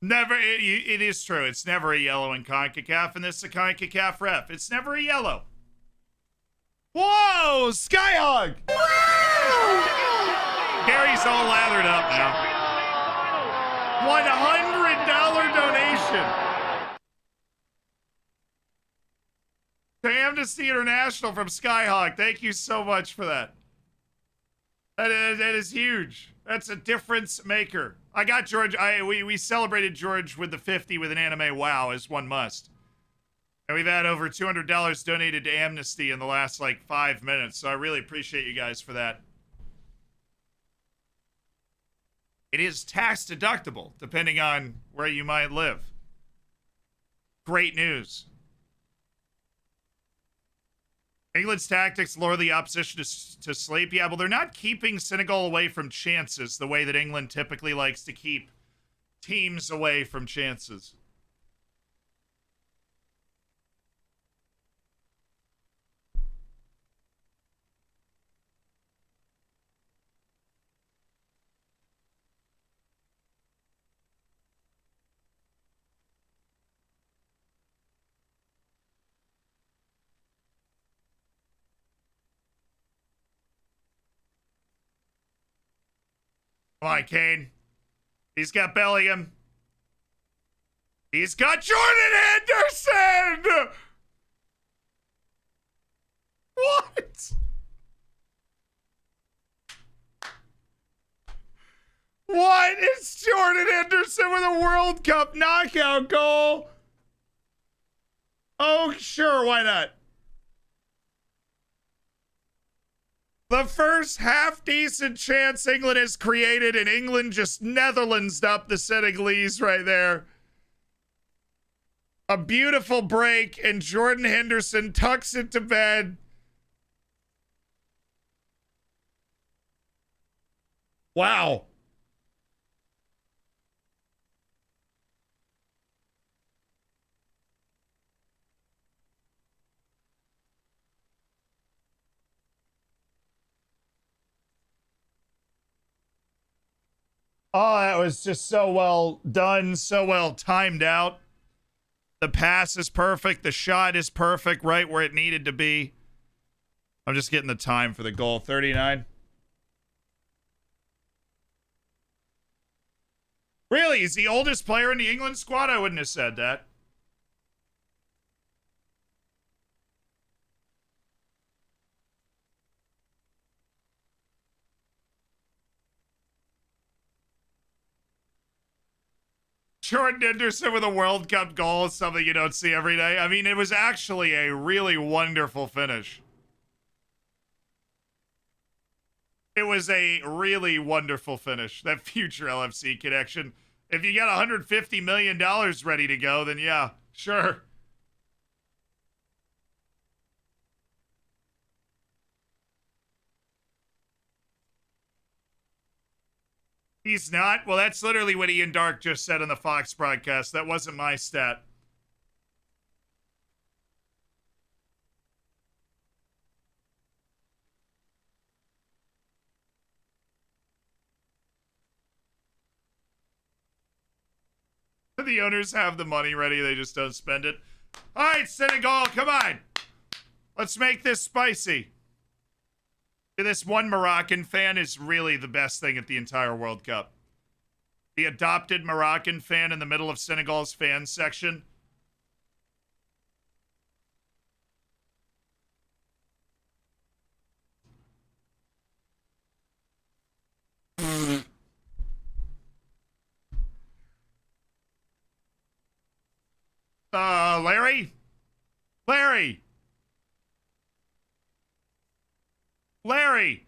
Never, it is true. It's never a yellow in CONCACAF, and this is a CONCACAF ref. It's never a yellow. Whoa, Skyhog! Gary's all lathered up now. $100 donation to Amnesty International from Skyhawk. Thank you so much for that. That is huge. That's a difference maker. I got George. We celebrated George with the 50 with an anime wow, as one must. And we've had over $200 donated to Amnesty in the last like 5 minutes. So I really appreciate you guys for that. It is tax deductible, depending on where you might live. Great news. England's tactics lure the opposition to sleep. Yeah, well, they're not keeping Senegal away from chances the way that England typically likes to keep teams away from chances. Come on, Kane. He's got Bellingham. He's got Jordan Henderson! What? What? It's Jordan Henderson with a World Cup knockout goal. Oh, sure, why not? The first half-decent chance England has created, and England just Netherlands'd up the Senegalese right there. A beautiful break, and Jordan Henderson tucks it to bed. Wow. Oh, that was just so well done, so well timed out. The pass is perfect. The shot is perfect, right where it needed to be. I'm just getting the time for the goal. 39. Really? He's the oldest player in the England squad? I wouldn't have said that. Jordan Henderson with a World Cup goal is something you don't see every day. I mean, it was actually a really wonderful finish. It was a really wonderful finish. That future LFC connection. If you got $150 million ready to go, then yeah, sure. He's not? Well, that's literally what Ian Dark just said on the Fox broadcast. That wasn't my stat. The owners have the money ready, they just don't spend it. All right, Senegal, come on. Let's make this spicy. This one Moroccan fan is really the best thing at the entire World Cup. The adopted Moroccan fan in the middle of Senegal's fan section. Larry? Larry! Larry!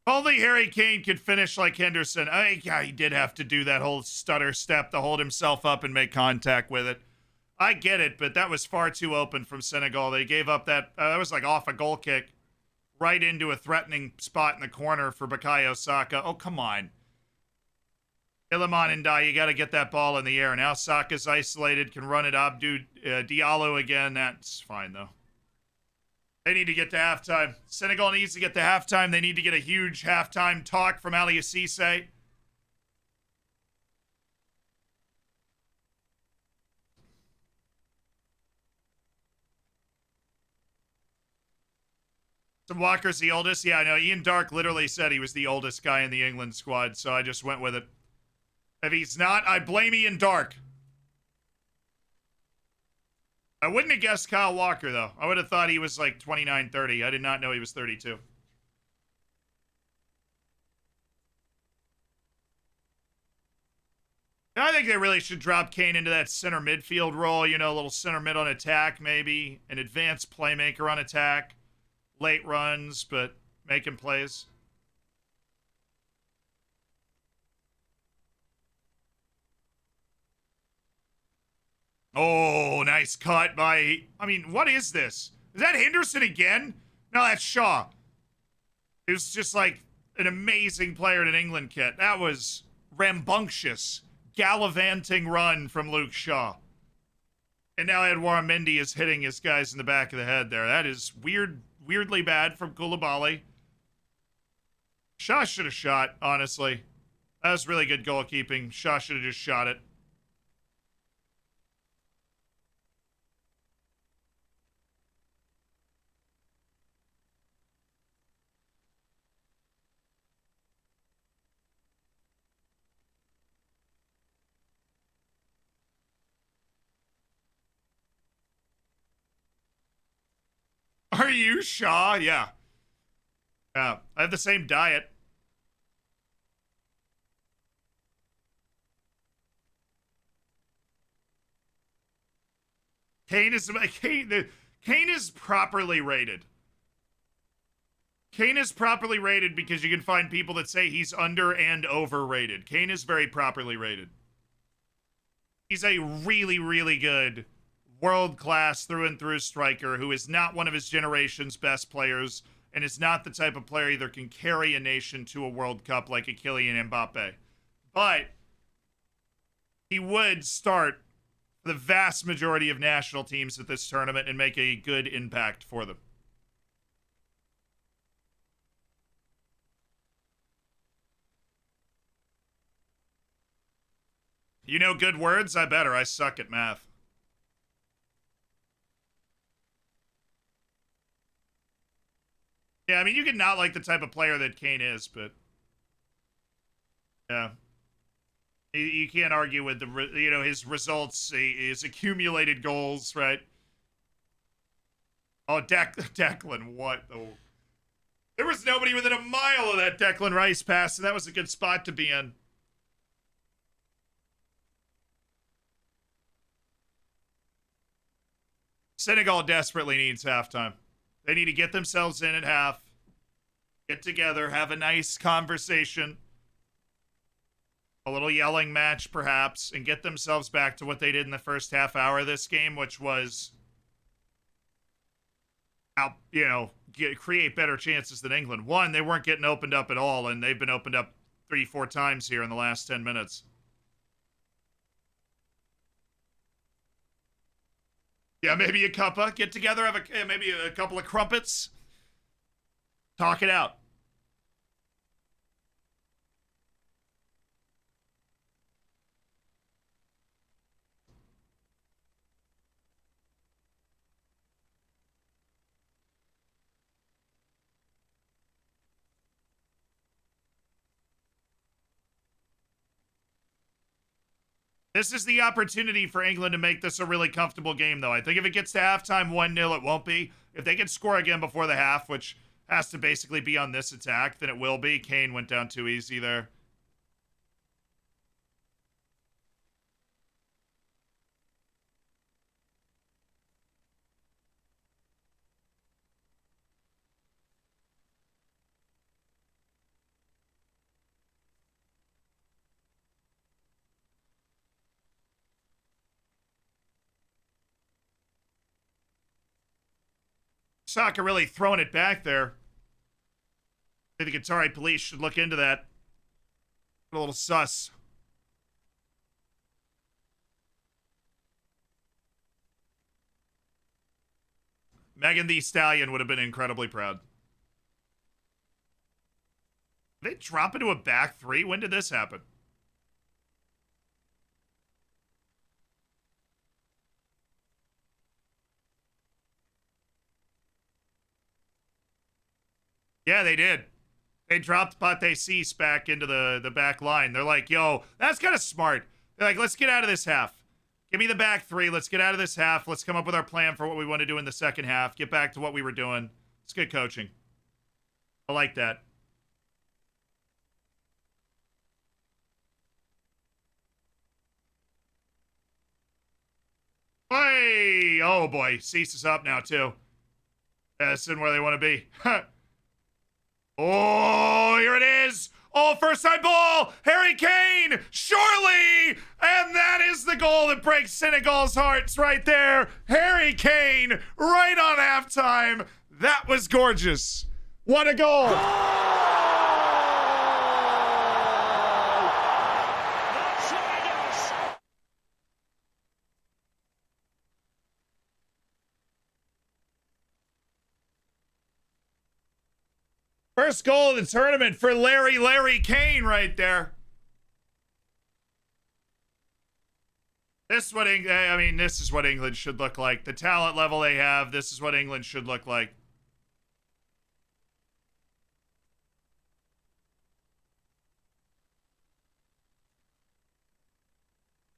Only Harry Kane could finish like Henderson. Yeah, he did have to do that whole stutter step to hold himself up and make contact with it. I get it, but that was far too open from Senegal. They gave up that. That was like off a goal kick right into a threatening spot in the corner for Bukayo Saka. Oh, come on. Iliman Ndiaye, you got to get that ball in the air. Now Saka's isolated, can run it. Abdou Diallo again. That's fine, though. They need to get to halftime. Senegal needs to get to halftime. They need to get a huge halftime talk from Aliou Cisse. So Walker's the oldest? Yeah, I know. Ian Dark literally said he was the oldest guy in the England squad, so I just went with it. If he's not, I blame Ian Dark. I wouldn't have guessed Kyle Walker, though. I would have thought he was like 29, 30. I did not know he was 32. I think they really should drop Kane into that center midfield role. You know, a little center mid on attack, maybe. An advanced playmaker on attack. Late runs, but making plays. Oh, nice cut by... I mean, what is this? Is that Henderson again? No, that's Shaw. It was just like an amazing player in an England kit. That was rambunctious, gallivanting run from Luke Shaw. And now Edouard Mendy is hitting his guys in the back of the head there. That is weirdly bad from Koulibaly. Shaw should have shot, honestly. That was really good goalkeeping. Shaw should have just shot it. Are you Shaw? Yeah. Yeah. I have the same diet. Kane is properly rated. Kane is properly rated because you can find people that say he's under and overrated. Kane is very properly rated. He's a really, really good world-class through and through striker who is not one of his generation's best players and is not the type of player that can carry a nation to a World Cup like a Kylian Mbappe. But he would start the vast majority of national teams at this tournament and make a good impact for them. You know good words? I better. I suck at math. Yeah, I mean, you can not like the type of player that Kane is, but yeah. You can't argue with his results, his accumulated goals, right? Oh, Declan, what? Oh. There was nobody within a mile of that Declan Rice pass, and that was a good spot to be in. Senegal desperately needs halftime. They need to get themselves in at half, get together, have a nice conversation, a little yelling match perhaps, and get themselves back to what they did in the first half hour of this game, which was, create better chances than England. One, they weren't getting opened up at all, and they've been opened up 3-4 times here in the last 10 minutes. Yeah, maybe a cuppa. Get together, have maybe a couple of crumpets. Talk it out. This is the opportunity for England to make this a really comfortable game, though. I think if it gets to halftime 1-0, it won't be. If they can score again before the half, which has to basically be on this attack, then it will be. Kane went down too easy there. Saka really throwing it back there. I think the Qatari police should look into that. A little sus. Megan Thee Stallion would have been incredibly proud. Did they drop into a back three? When did this happen? Yeah, they did. They dropped Pate Cease back into the back line. They're like, yo, that's kind of smart. They're like, let's get out of this half. Give me the back three. Let's get out of this half. Let's come up with our plan for what we want to do in the second half. Get back to what we were doing. It's good coaching. I like that. Hey! Oh, boy. Cease is up now, too. That's in where they want to be. Oh, here it is. Oh, first side ball. Harry Kane, surely. And that is the goal that breaks Senegal's hearts right there. Harry Kane, right on halftime. That was gorgeous. What a goal. First goal of the tournament for Larry Kane right there. This is what this is what England should look like. The talent level they have, this is what England should look like.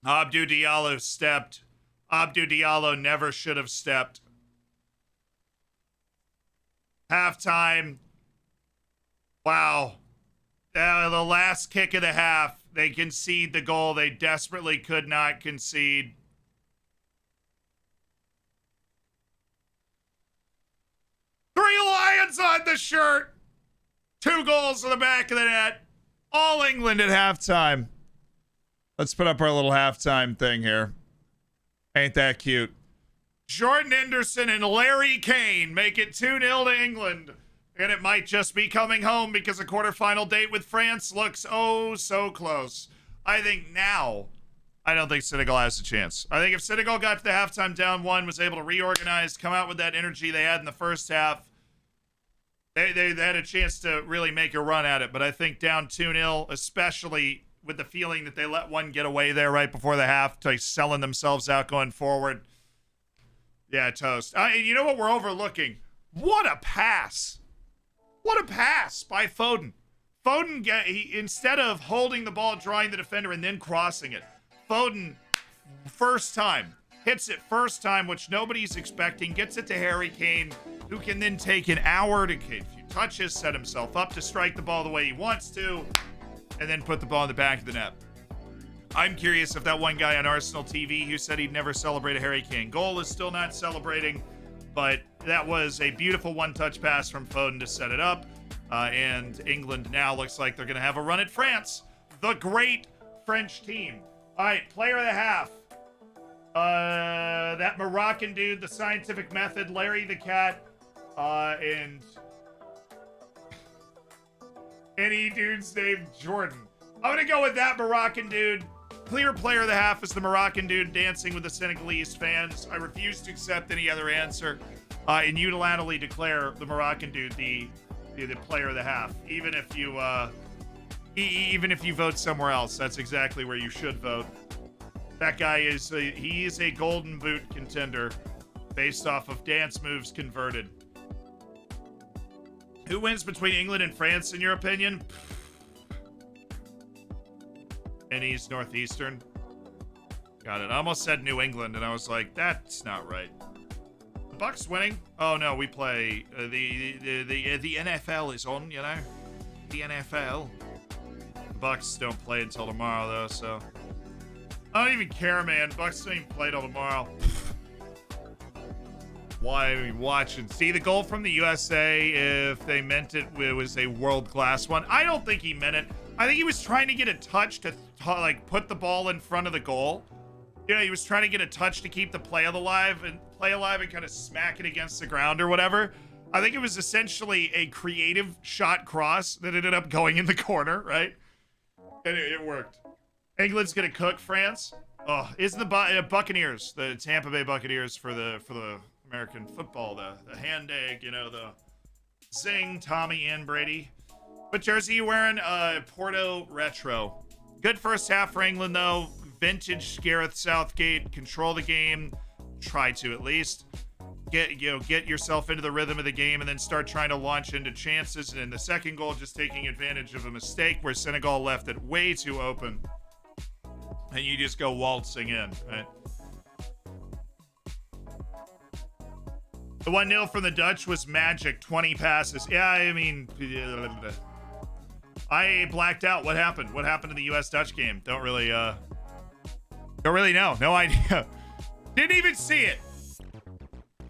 Abdou Diallo stepped. Abdou Diallo never should have stepped. Halftime. Wow. The last kick of the half, they concede the goal they desperately could not concede. Three lions on the shirt. 2 goals in the back of the net. All England at halftime. Let's put up our little halftime thing here. Ain't that cute? Jordan Henderson and Larry Kane make it 2-0 to England. And it might just be coming home because a quarterfinal date with France looks oh so close. I think now, I don't think Senegal has a chance. I think if Senegal got to the halftime down 1, was able to reorganize, come out with that energy they had in the first half, they had a chance to really make a run at it. But I think down 2-0, especially with the feeling that they let one get away there right before the half, to selling themselves out going forward. Yeah, toast. You know what we're overlooking? What a pass. What a pass by Foden. Foden, instead of holding the ball, drawing the defender, and then crossing it, Foden, first time, hits it first time, which nobody's expecting, gets it to Harry Kane, who can then take an hour to get a few touches, set himself up to strike the ball the way he wants to, and then put the ball in the back of the net. I'm curious if that one guy on Arsenal TV who said he'd never celebrate a Harry Kane goal is still not celebrating, but that was a beautiful one-touch pass from Foden to set it up, and England now looks like they're going to have a run at France, the great French team. All right, player of the half. That Moroccan dude, the scientific method, Larry the Cat, and any dude's named Jordan. I'm going to go with that Moroccan dude. Clear player of the half is the Moroccan dude dancing with the Senegalese fans. I refuse to accept any other answer and unilaterally declare the Moroccan dude the player of the half. Even if you vote somewhere else, that's exactly where you should vote. That guy is a golden boot contender based off of dance moves converted. Who wins between England and France in your opinion? And East Northeastern. Got it. I almost said New England, and I was like, that's not right. The Bucks winning? Oh no, we play the NFL is on, you know, the NFL. The Bucks don't play until tomorrow though, so I don't even care, man. Bucks don't even play till tomorrow. Why are we watching? See the goal from the USA. If they meant it, it was a world-class one. I don't think he meant it. I think he was trying to get a touch to like put the ball in front of the goal. You know, he was trying to get a touch to keep the play alive and kind of smack it against the ground or whatever. I think it was essentially a creative shot cross that ended up going in the corner, right? And it worked. England's gonna cook France. Oh, isn't the Buccaneers, the Tampa Bay Buccaneers for the American football, the hand egg, you know, the zing, Tommy and Brady. What jersey you wearing? Porto Retro. Good first half for England, though. Vintage Gareth Southgate. Control the game. Try to, at least. Get yourself into the rhythm of the game and then start trying to launch into chances. And in the second goal, just taking advantage of a mistake where Senegal left it way too open. And you just go waltzing in, right? The 1-0 from the Dutch was magic. 20 passes. Yeah, I mean... I blacked out. What happened? What happened in the U.S.-Dutch game? Don't really know. No idea. Didn't even see it.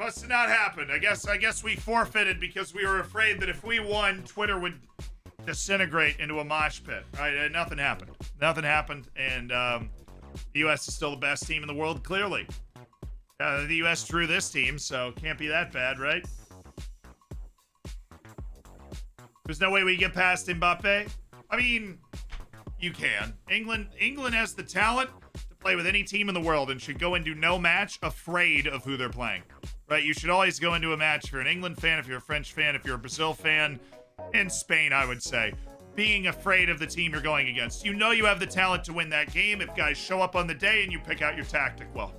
Must have not happened. I guess we forfeited because we were afraid that if we won, Twitter would disintegrate into a mosh pit. All right, nothing happened. Nothing happened, and the U.S. is still the best team in the world, clearly. The U.S. drew this team, so can't be that bad, right? There's no way we get past Mbappe. I mean, you can. England has the talent to play with any team in the world and should go into no match afraid of who they're playing. Right? You should always go into a match if you're an England fan, if you're a French fan, if you're a Brazil fan, and Spain, I would say. Being afraid of the team you're going against. You know you have the talent to win that game if guys show up on the day and you pick out your tactic well.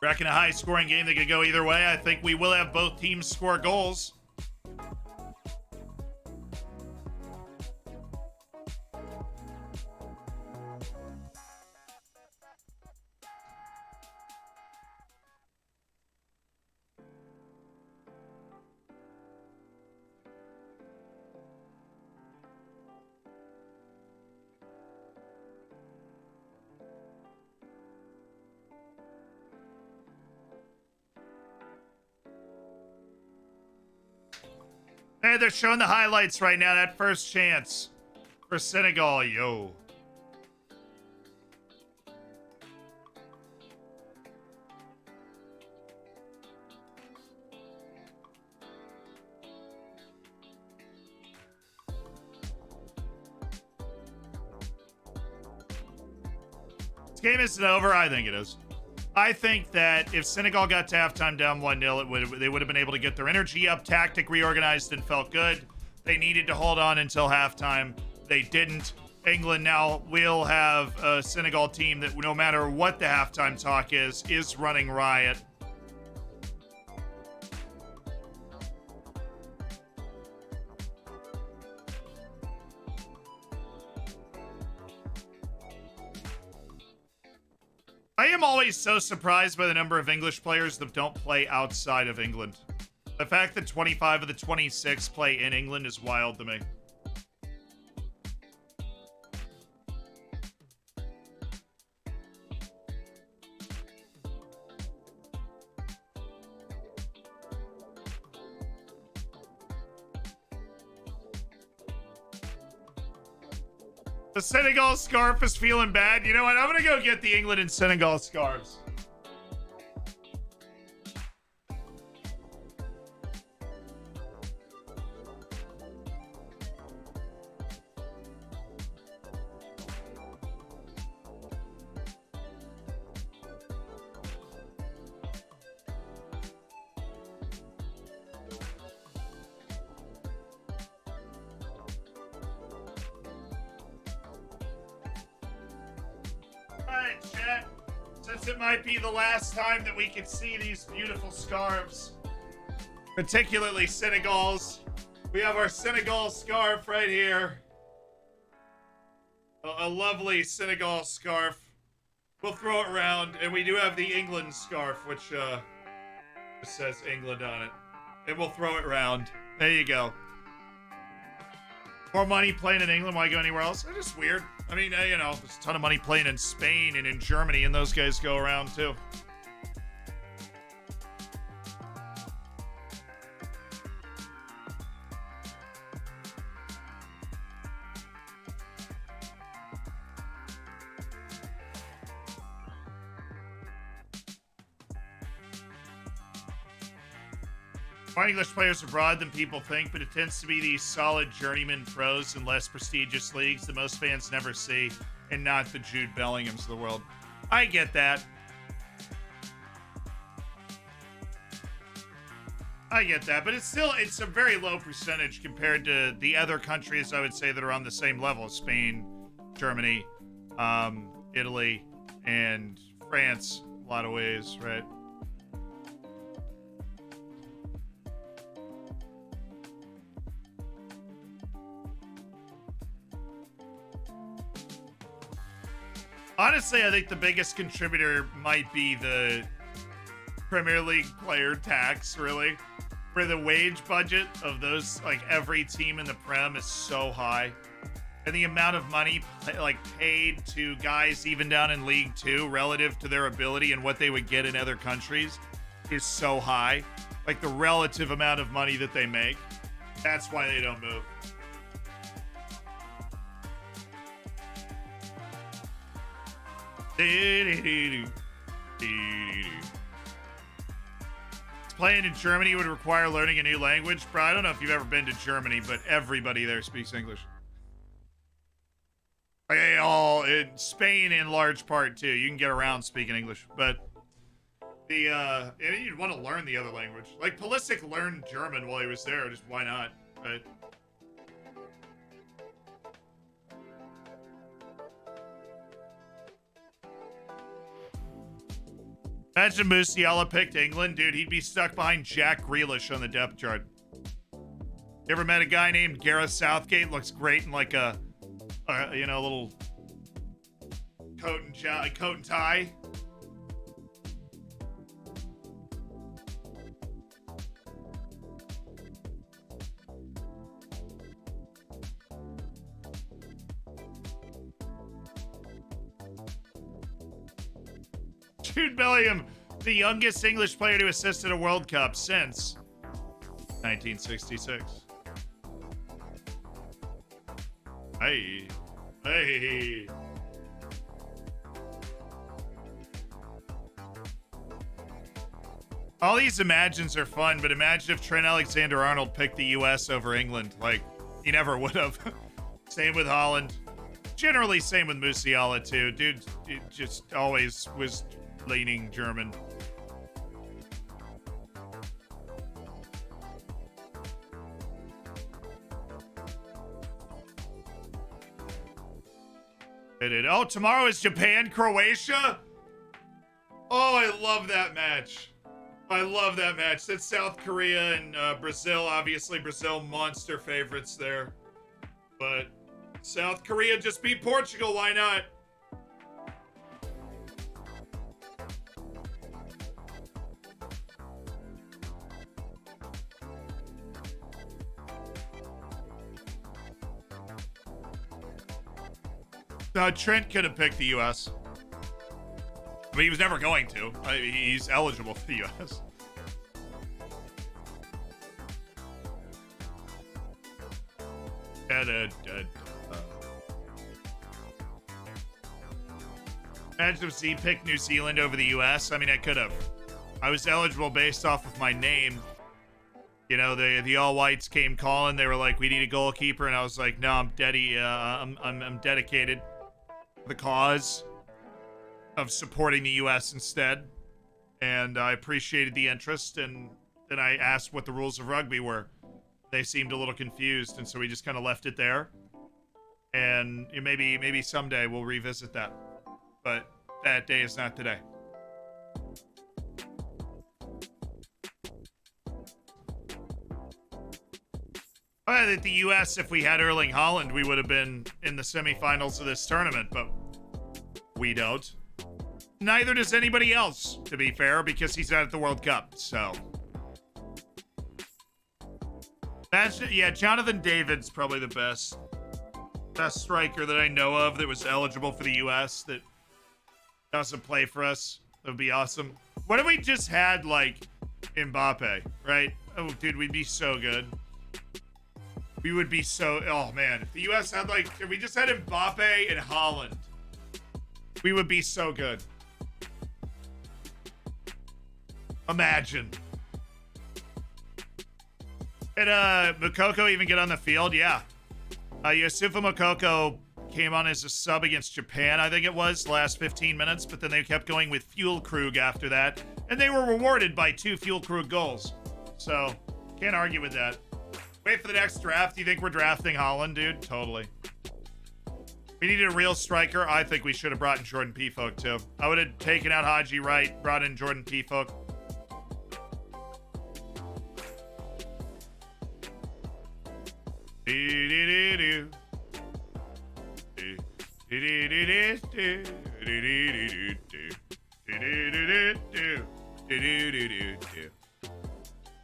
Reckon a high-scoring game that could go either way. I think we will have both teams score goals. they're showing the highlights right now. That first chance for Senegal. Yo. This game isn't over. I think it is. I think that if Senegal got to halftime down 1-0, they would have been able to get their energy up, tactic reorganized, and felt good. They needed to hold on until halftime. They didn't. England now will have a Senegal team that, no matter what the halftime talk is running riot. I am always so surprised by the number of English players that don't play outside of England. The fact that 25 of the 26 play in England is wild to me. The Senegal scarf is feeling bad. You know what? I'm going to go get the England and Senegal scarves. Chat, since it might be the last time that we can see these beautiful scarves, particularly Senegal's, we have our Senegal scarf right here. A lovely Senegal scarf. We'll throw it around, and we do have the England scarf, which says England on it. And we'll throw it around. There you go. More money playing in England. Why go anywhere else? It's just weird. I mean, you know, there's a ton of money playing in Spain and in Germany, and those guys go around too. More English players abroad than people think, but it tends to be these solid journeyman pros in less prestigious leagues that most fans never see, and not the Jude Bellinghams of the world. I get that. But it's a very low percentage compared to the other countries, I would say, that are on the same level. Spain, Germany, Italy, and France, a lot of ways, right? Honestly, I think the biggest contributor might be the Premier League player tax, really. Where the wage budget of those, like, every team in the Prem is so high. And the amount of money, like, paid to guys even down in League 2 relative to their ability and what they would get in other countries is so high. Like, the relative amount of money that they make. That's why they don't move. Playing in Germany would require learning a new language. Bro, I don't know if you've ever been to Germany, but everybody there speaks English. All in Spain in large part too. You can get around speaking English, but you'd want to learn the other language. Like Pulisic learned German while he was there. Just why not? Right? Imagine Musiala picked England, dude. He'd be stuck behind Jack Grealish on the depth chart. You ever met a guy named Gareth Southgate? Looks great in like a little coat and tie. Jude Bellingham, the youngest English player to assist at a World Cup since 1966. Hey. Hey. All these imagines are fun, but imagine if Trent Alexander-Arnold picked the U.S. over England. Like, he never would have. Same with Holland. Generally, same with Musiala, too. Dude, it just always was leaning German. Oh, tomorrow is Japan-Croatia? Oh, I love that match. I love that match. That's South Korea and Brazil. Obviously, Brazil monster favorites there. But South Korea just beat Portugal. Why not? Trent could have picked the U.S. But he was never going to. He's eligible for the U.S. Imagine if Z picked New Zealand over the U.S. I mean, I could have. I was eligible based off of my name. You know, the All Whites came calling. They were like, "We need a goalkeeper," and I was like, "No, I'm I'm dedicated to the cause of supporting the U.S. instead." And I appreciated the interest, and then I asked what the rules of rugby were. They seemed a little confused, and so we just kind of left it there. And maybe someday we'll revisit that, but that day is not today. I think the U.S., if we had Erling Haaland, we would have been in the semifinals of this tournament, but we don't. Neither does anybody else, to be fair, because he's not at the World Cup, so. Yeah, Jonathan David's probably the best striker that I know of that was eligible for the U.S. that doesn't play for us. That would be awesome. What if we just had, like, Mbappe, right? Oh, dude, we'd be so good. We would be so... Oh, man. If the U.S. had, like... If we just had Mbappe and Haaland, we would be so good. Imagine. Did Moukoko even get on the field? Yeah. Yusufa Moukoko came on as a sub against Japan, I think it was, last 15 minutes, but then they kept going with Füllkrug after that, and they were rewarded by 2 Füllkrug goals. So, can't argue with that. Wait for the next draft. Do you think we're drafting Haaland, dude? Totally. We needed a real striker. I think we should have brought in Jordan Pifok, too. I would have taken out Haji Wright, brought in Jordan Pifok.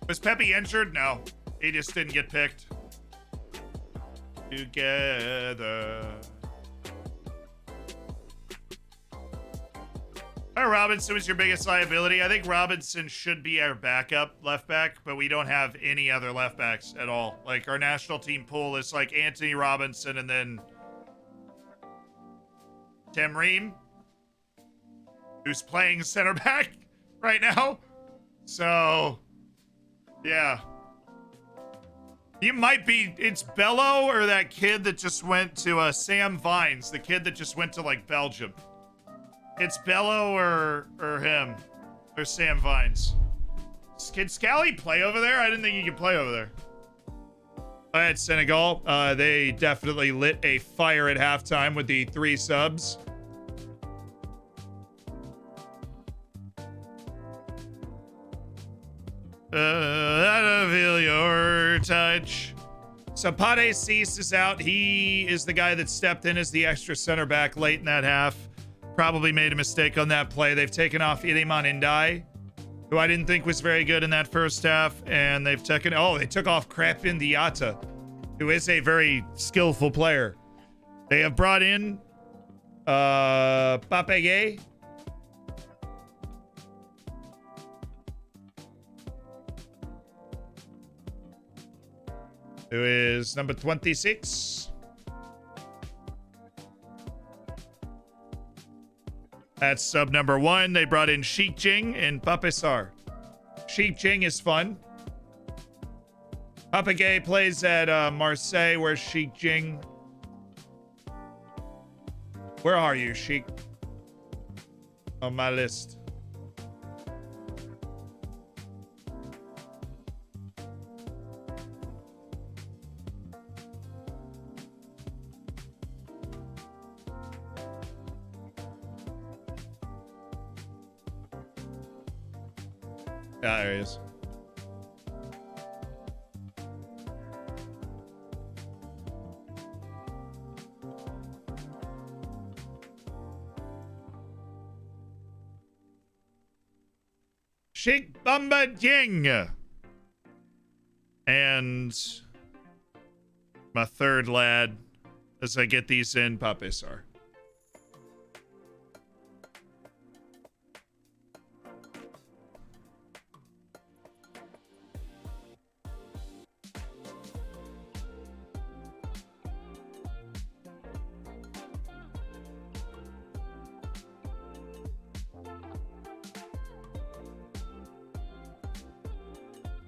Was Pepe injured? No. He just didn't get picked. Together. Robinson was your biggest liability. I think Robinson should be our backup left back, but we don't have any other left backs at all. Like, our national team pool is like Anthony Robinson and then Tim Ream, who's playing center back right now. So, yeah. You might be, it's Bello or that kid that just went to Sam Vines, the kid that just went to like Belgium. It's Bello or him or Sam Vines. Can Scally play over there? I didn't think he could play over there. All right, Senegal. They definitely lit a fire at halftime with the 3 subs. I feel your touch. So Pate Cease is out. He is the guy that stepped in as the extra center back late in that half. Probably made a mistake on that play. They've taken off Iliman Ndiaye, who I didn't think was very good in that first half. And they've taken... Oh, they took off Crépin Diatta, who is a very skillful player. They have brought in Papegay. Who is number 26. That's sub number 1. They brought in Sheik Jing and Papesar. Sheik Jing is fun. Papagay plays at Marseille. Where's Sheik Jing? Where are you, Sheik? On my list. Yeah, there he is. Sheik Bamba Jing. And my third lad, as I get these in, Papesar.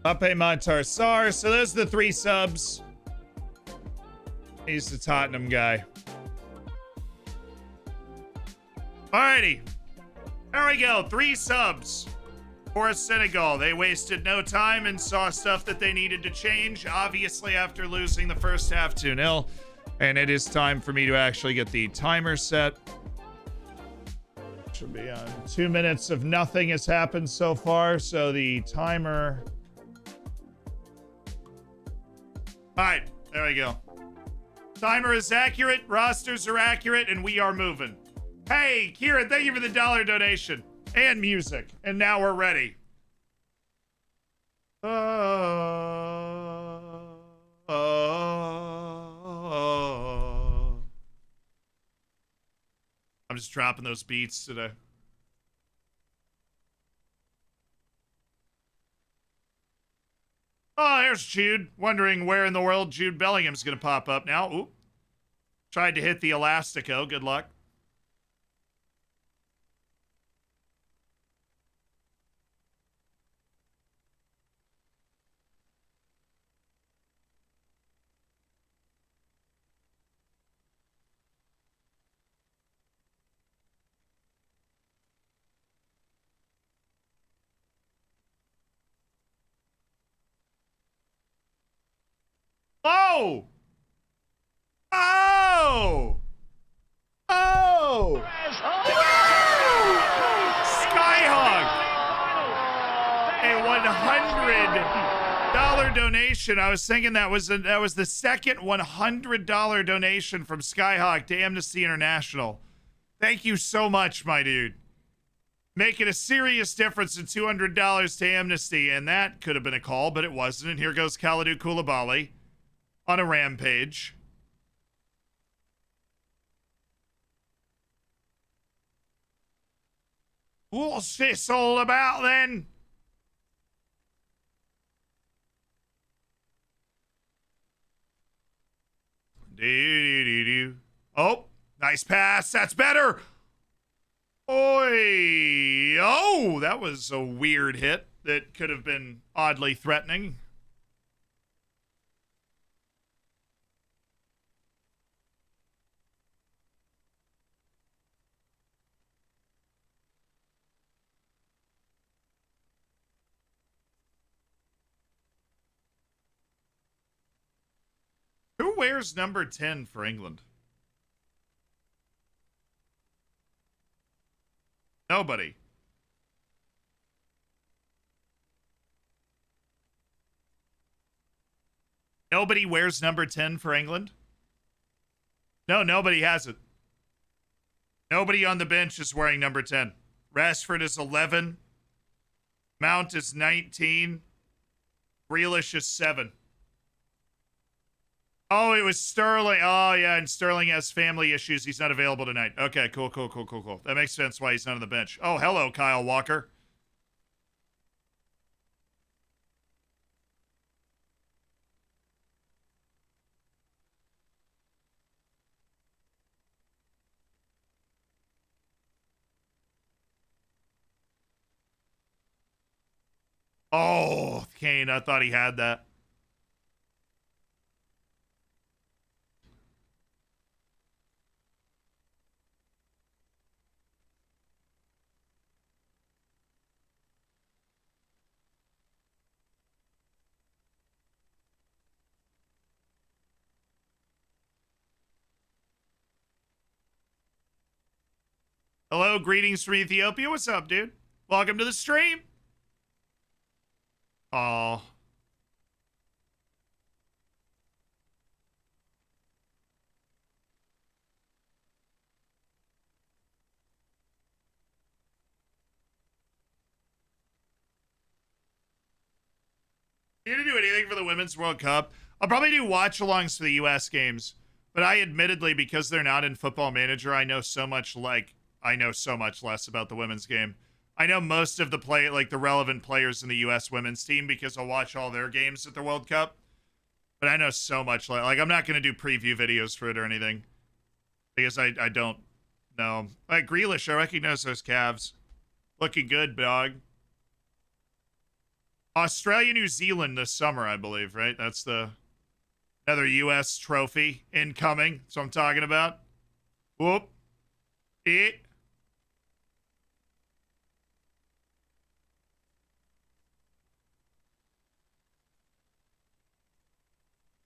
Pape Montar Sar. So those are the 3 subs. He's the Tottenham guy. Alrighty. There we go. 3 subs for Senegal. They wasted no time and saw stuff that they needed to change, obviously after losing the first half 2-0. And it is time for me to actually get the timer set. Should be on. 2 minutes of nothing has happened so far, so the timer... All right, there we go. Timer is accurate, rosters are accurate, and we are moving. Hey, Kieran, thank you for the $1 donation and music. And now we're ready. I'm just dropping those beats today. Oh, there's Jude. Wondering where in the world Jude Bellingham's going to pop up now. Ooh. Tried to hit the Elastico. Good luck. Oh! Oh! Oh! Skyhawk! A $100 donation. I was thinking that was the second $100 donation from Skyhawk to Amnesty International. Thank you so much, my dude. Making a serious difference in $200 to Amnesty, and that could have been a call, but it wasn't. And here goes Kalidou Koulibaly on a rampage. What's this all about then? Oh, nice pass. That's better. Oi. Oh, that was a weird hit that could have been oddly threatening. Who wears number 10 for England? Nobody. Nobody wears number 10 for England? No, nobody has it. Nobody on the bench is wearing number 10. Rashford is 11. Mount is 19. Grealish is 7. Oh, it was Sterling. Oh, yeah, and Sterling has family issues. He's not available tonight. Okay, cool. That makes sense why he's not on the bench. Oh, hello, Kyle Walker. Oh, Kane, I thought he had that. Hello, greetings from Ethiopia. What's up, dude? Welcome to the stream. Oh. You gonna do anything for the Women's World Cup? I'll probably do watch-alongs for the U.S. games, but I admittedly, because they're not in Football Manager, I know so much less about the women's game. I know most of the relevant players in the U.S. women's team because I'll watch all their games at the World Cup. But I know so much less. Like, I'm not gonna do preview videos for it or anything because I don't know. Like Grealish, I recognize those calves. Looking good, dog. Australia, New Zealand this summer, I believe, right? That's the another U.S. trophy incoming. That's what I'm talking about. Whoop. It.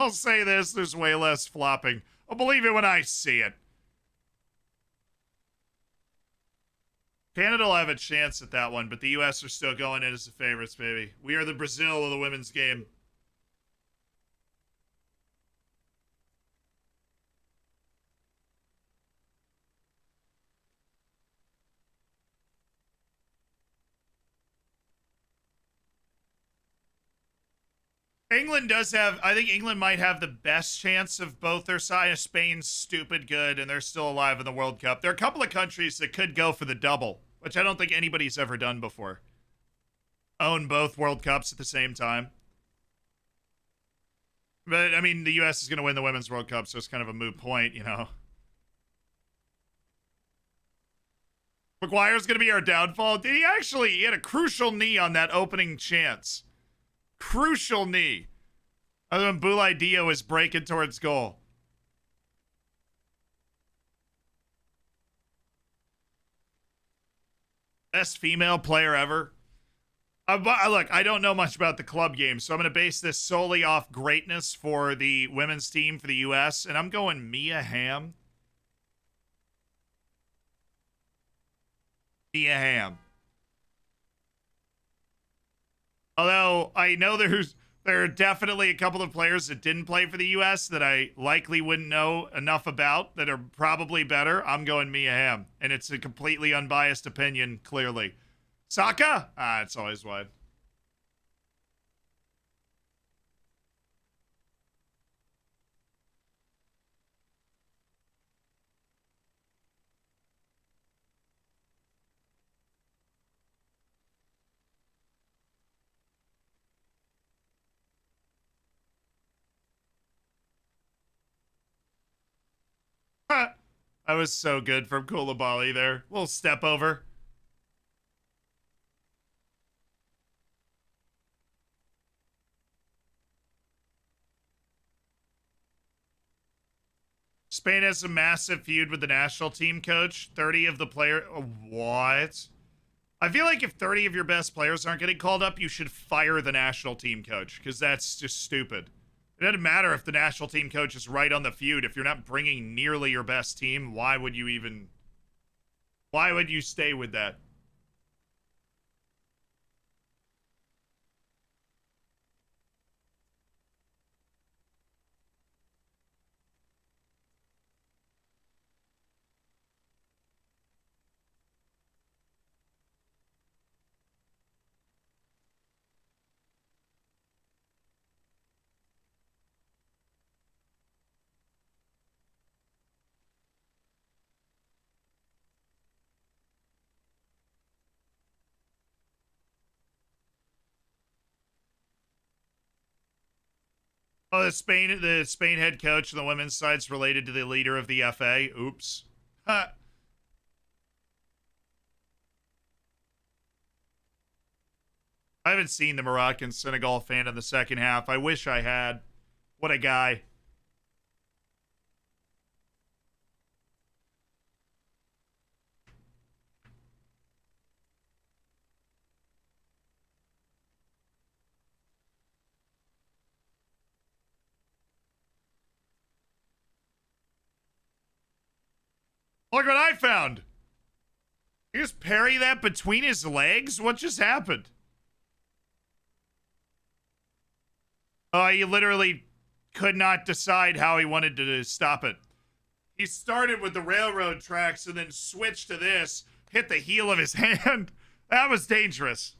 I'll say this, there's way less flopping. I'll believe it when I see it. Canada will have a chance at that one, but the U.S. are still going in as the favorites, baby. We are the Brazil of the women's game. England does have, I think England might have the best chance of both their side. Spain's stupid good, and they're still alive in the World Cup. There are a couple of countries that could go for the double, which I don't think anybody's ever done before. Own both World Cups at the same time. But, I mean, the U.S. is going to win the Women's World Cup, so it's kind of a moot point, you know. McGuire's going to be our downfall. Did he actually? He had a crucial knee on that opening chance. Crucial knee. Other than Boulaye Dia was breaking towards goal. Best female player ever. Look, I don't know much about the club game, so I'm going to base this solely off greatness for the women's team for the U.S., and I'm going Mia Hamm. Mia Hamm. Although I know there are definitely a couple of players that didn't play for the U.S. that I likely wouldn't know enough about that are probably better. I'm going Mia Hamm, and it's a completely unbiased opinion, clearly. Saka? It's always wide. I was so good from Koulibaly there. Little step over. Spain has a massive feud with the national team coach. 30 of the player. What? I feel like if 30 of your best players aren't getting called up, you should fire the national team coach because that's just stupid. It doesn't matter if the national team coach is right on the feud. If you're not bringing nearly your best team, why would you stay with that? Oh, the Spain head coach on the women's side's related to the leader of the FA. Oops. Huh. I haven't seen the Moroccan-Senegal fan in the second half. I wish I had. What a guy. Look what I found. He just parry that between his legs? What just happened? Oh, he literally could not decide how he wanted to stop it. He started with the railroad tracks and then switched to this, hit the heel of his hand. That was dangerous.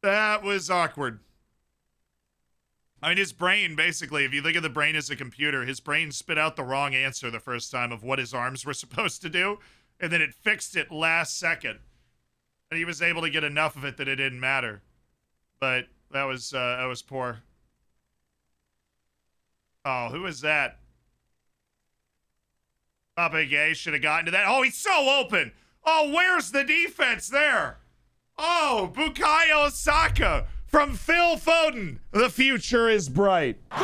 That was awkward. I mean, his brain, basically, if you think of the brain as a computer, his brain spit out the wrong answer the first time of what his arms were supposed to do, and then it fixed it last second. And he was able to get enough of it that it didn't matter. But that was poor. Oh, who is that? Pape Gueye should have gotten to that. Oh, he's so open. Oh, where's the defense there? Oh, Bukayo Saka from Phil Foden. The future is bright. Goal!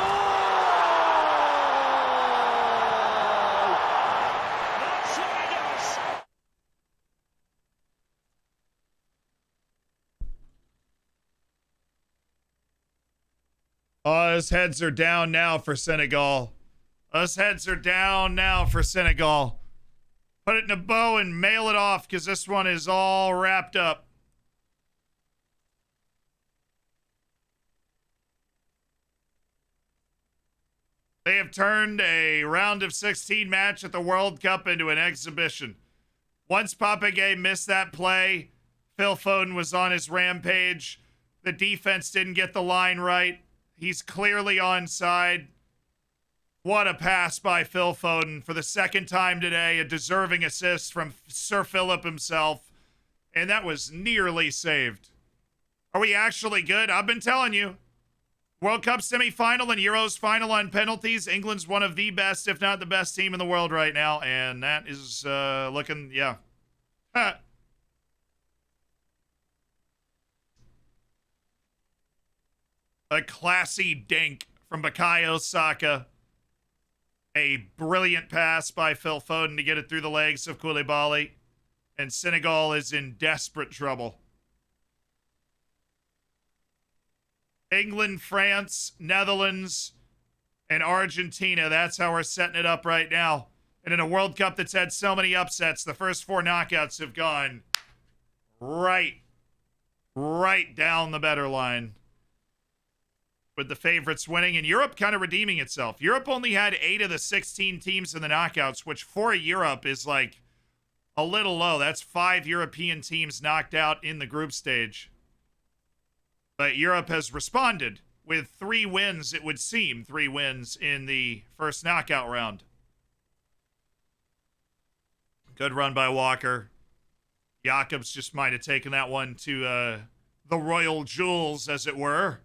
That's what it is. Oh, his heads are down now for Senegal. Us heads are down now for Senegal. Put it in a bow and mail it off because this one is all wrapped up. They have turned a round of 16 match at the World Cup into an exhibition. Once Pape Gueye missed that play, Phil Foden was on his rampage. The defense didn't get the line right. He's clearly onside. What a pass by Phil Foden for the second time today. A deserving assist from Sir Philip himself. And that was nearly saved. Are we actually good? I've been telling you. World Cup semifinal and Euros final on penalties. England's one of the best, if not the best team in the world right now. And that is looking, yeah. A classy dink from Bukayo Saka. A brilliant pass by Phil Foden to get it through the legs of Koulibaly. And Senegal is in desperate trouble. England, France, Netherlands, and Argentina. That's how we're setting it up right now. And in a World Cup that's had so many upsets, the first four knockouts have gone right down the better line. With the favorites winning, and Europe kind of redeeming itself. Europe only had 8 of the 16 teams in the knockouts, which for Europe is like a little low. That's 5 European teams knocked out in the group stage. But Europe has responded with 3 wins, it would seem. 3 wins in the first knockout round. Good run by Walker. Jakobs just might have taken that one to the royal jewels, as it were.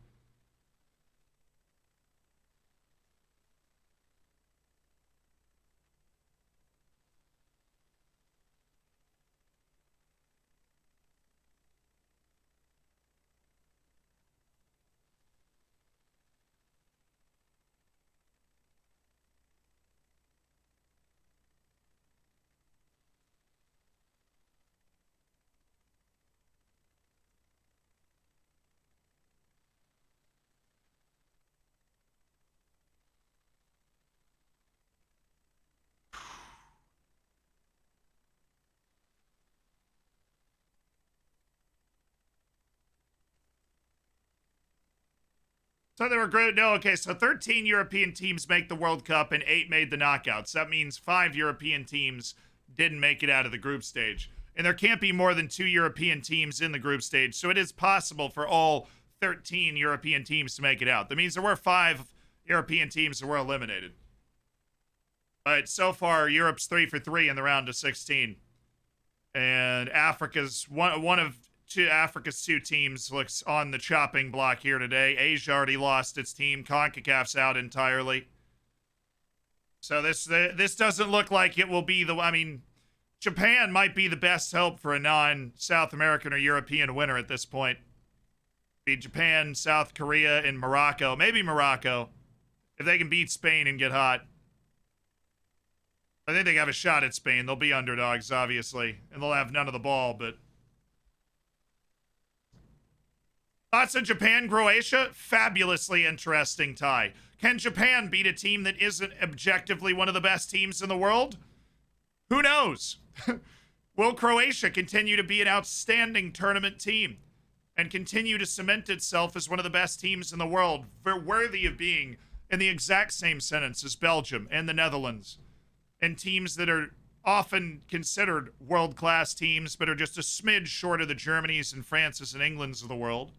So they were great. No, okay, so 13 European teams make the World Cup and 8 made the knockouts. That means 5 European teams didn't make it out of the group stage. And there can't be more than 2 European teams in the group stage, so it is possible for all 13 European teams to make it out. That means there were 5 European teams that were eliminated. But so far, Europe's 3 for 3 in the round of 16. And Africa's one of Africa's 2 teams looks on the chopping block here today. Asia already lost its team. CONCACAF's out entirely. So this doesn't look like it will be the. I mean, Japan might be the best hope for a non-South American or European winner at this point. Be Japan, South Korea, and Morocco. Maybe Morocco, if they can beat Spain and get hot. I think they have a shot at Spain. They'll be underdogs, obviously, and they'll have none of the ball. But thoughts on Japan, Croatia? Fabulously interesting tie. Can Japan beat a team that isn't objectively one of the best teams in the world? Who knows? Will Croatia continue to be an outstanding tournament team and continue to cement itself as one of the best teams in the world, worthy of being in the exact same sentence as Belgium and the Netherlands, and teams that are often considered world-class teams but are just a smidge short of the Germanys and Frances and Englands of the world,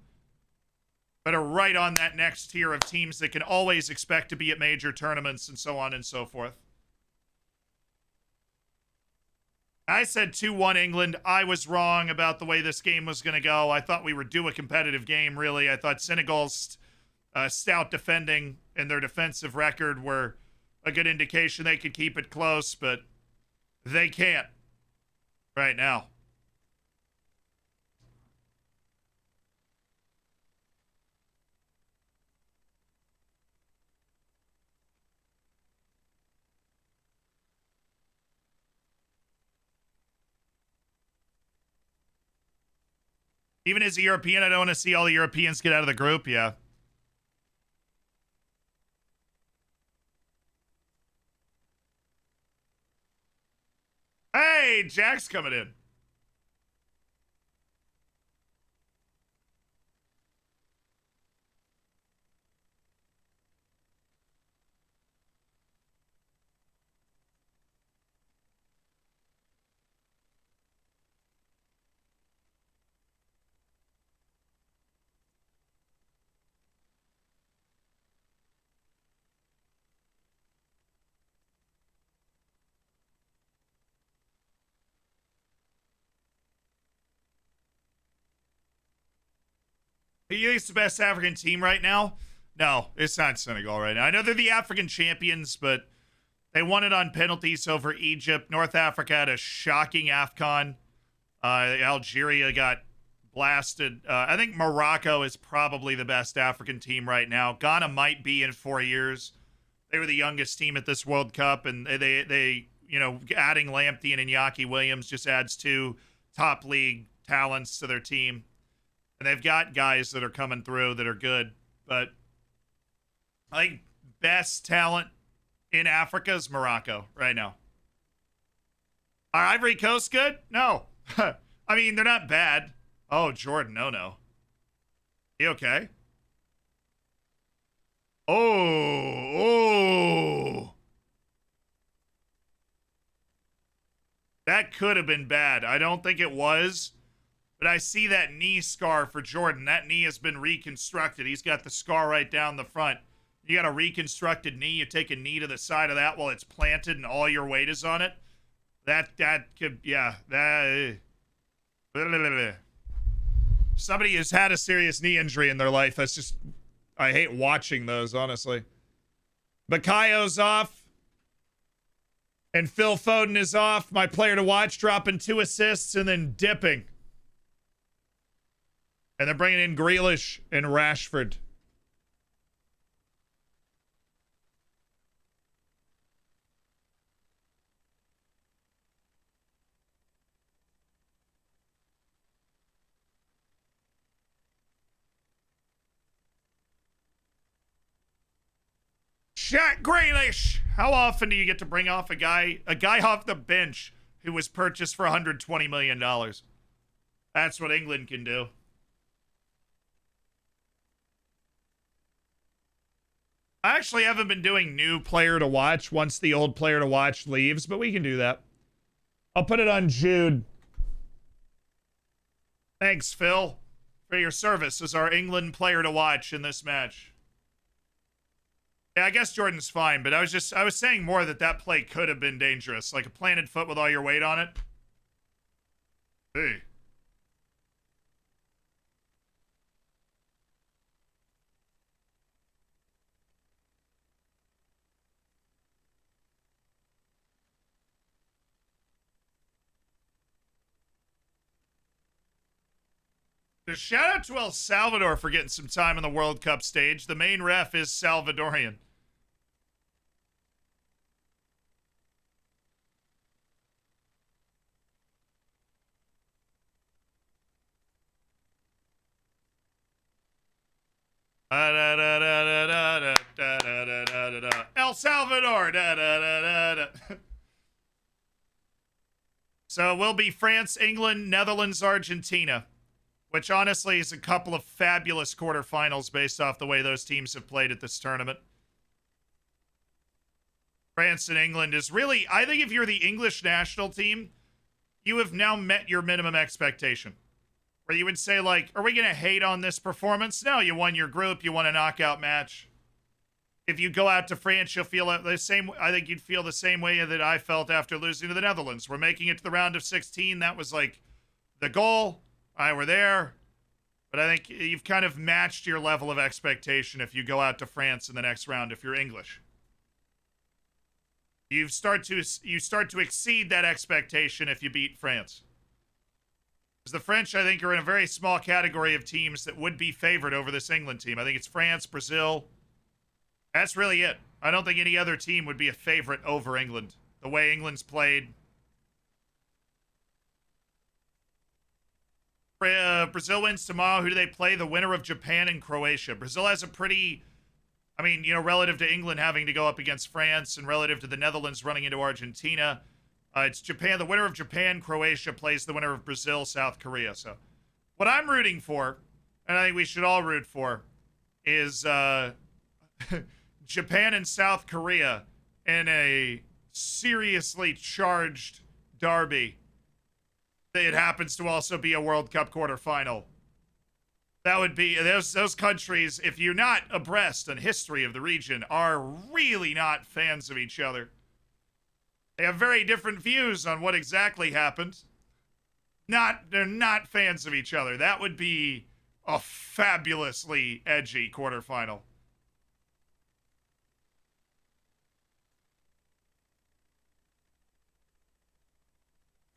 but are right on that next tier of teams that can always expect to be at major tournaments and so on and so forth. I said 2-1 England. I was wrong about the way this game was going to go. I thought we were due a competitive game, really. I thought Senegal's stout defending and their defensive record were a good indication they could keep it close, but they can't right now. Even as a European, I don't want to see all the Europeans get out of the group. Yeah. Hey, Jack's coming in. Are you the best African team right now? No, it's not Senegal right now. I know they're the African champions, but they won it on penalties over Egypt. North Africa had a shocking AFCON. Algeria got blasted. I think Morocco is probably the best African team right now. Ghana might be in 4 years. They were the youngest team at this World Cup, and they adding Lamptey and Iñaki Williams just adds two top league talents to their team. And they've got guys that are coming through that are good. But I think best talent in Africa is Morocco right now. Are Ivory Coast good? No. I mean, they're not bad. Oh, Jordan, no. You okay? Oh. That could have been bad. I don't think it was. But I see that knee scar for Jordan. That knee has been reconstructed. He's got the scar right down the front. You got a reconstructed knee. You take a knee to the side of that while it's planted and all your weight is on it. That could, yeah. Somebody has had a serious knee injury in their life. That's just, I hate watching those, honestly. Bakayo's off. And Phil Foden is off. My player to watch, dropping 2 assists and then dipping. And they're bringing in Grealish and Rashford. Jack Grealish! How often do you get to bring off a guy off the bench who was purchased for $120 million? That's what England can do. I actually haven't been doing new player to watch once the old player to watch leaves, but we can do that. I'll put it on Jude. Thanks, Phil, for your service as our England player to watch in this match. Yeah, I guess Jordan's fine, but I was saying more that play could have been dangerous. Like a planted foot with all your weight on it. Hey. Shout out to El Salvador for getting some time on the World Cup stage. The main ref is Salvadorian. El Salvador. So it will be France, England, Netherlands, Argentina, which honestly is a couple of fabulous quarterfinals based off the way those teams have played at this tournament. France and England is really, I think if you're the English national team, you have now met your minimum expectation. Where you would say, like, are we going to hate on this performance? No, you won your group. You won a knockout match. If you go out to France, you'll feel the same. I think you'd feel the same way that I felt after losing to the Netherlands. We're making it to the round of 16. That was like the goal. We're there. But I think you've kind of matched your level of expectation if you go out to France in the next round if you're English. You start to exceed that expectation if you beat France. Because the French, I think, are in a very small category of teams that would be favored over this England team. I think it's France, Brazil. That's really it. I don't think any other team would be a favorite over England. The way England's played. Brazil wins tomorrow. Who do they play? The winner of Japan and Croatia. Brazil has a pretty, I mean, relative to England having to go up against France and relative to the Netherlands running into Argentina. It's Japan. The winner of Japan, Croatia plays the winner of Brazil, South Korea. So what I'm rooting for, and I think we should all root for, is Japan and South Korea in a seriously charged derby. It happens to also be a World Cup quarterfinal. That would be, those countries, if you're not abreast on history of the region, are really not fans of each other. They have very different views on what exactly happened. They're not fans of each other. That would be a fabulously edgy quarterfinal.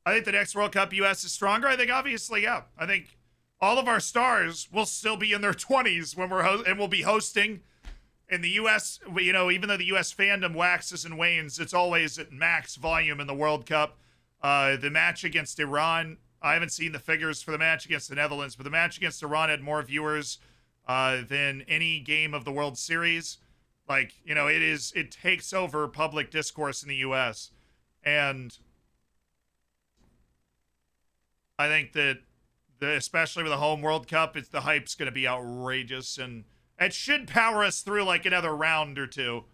I think the next World Cup U.S. is stronger. I think obviously, yeah. I think all of our stars will still be in their 20s when and we'll be hosting. In the U.S., even though the U.S. fandom waxes and wanes, it's always at max volume in the World Cup. The match against Iran, I haven't seen the figures for the match against the Netherlands, but the match against Iran had more viewers than any game of the World Series. Like, it takes over public discourse in the U.S. And I think that, especially with the home World Cup, the hype's going to be outrageous, and it should power us through like another round or two.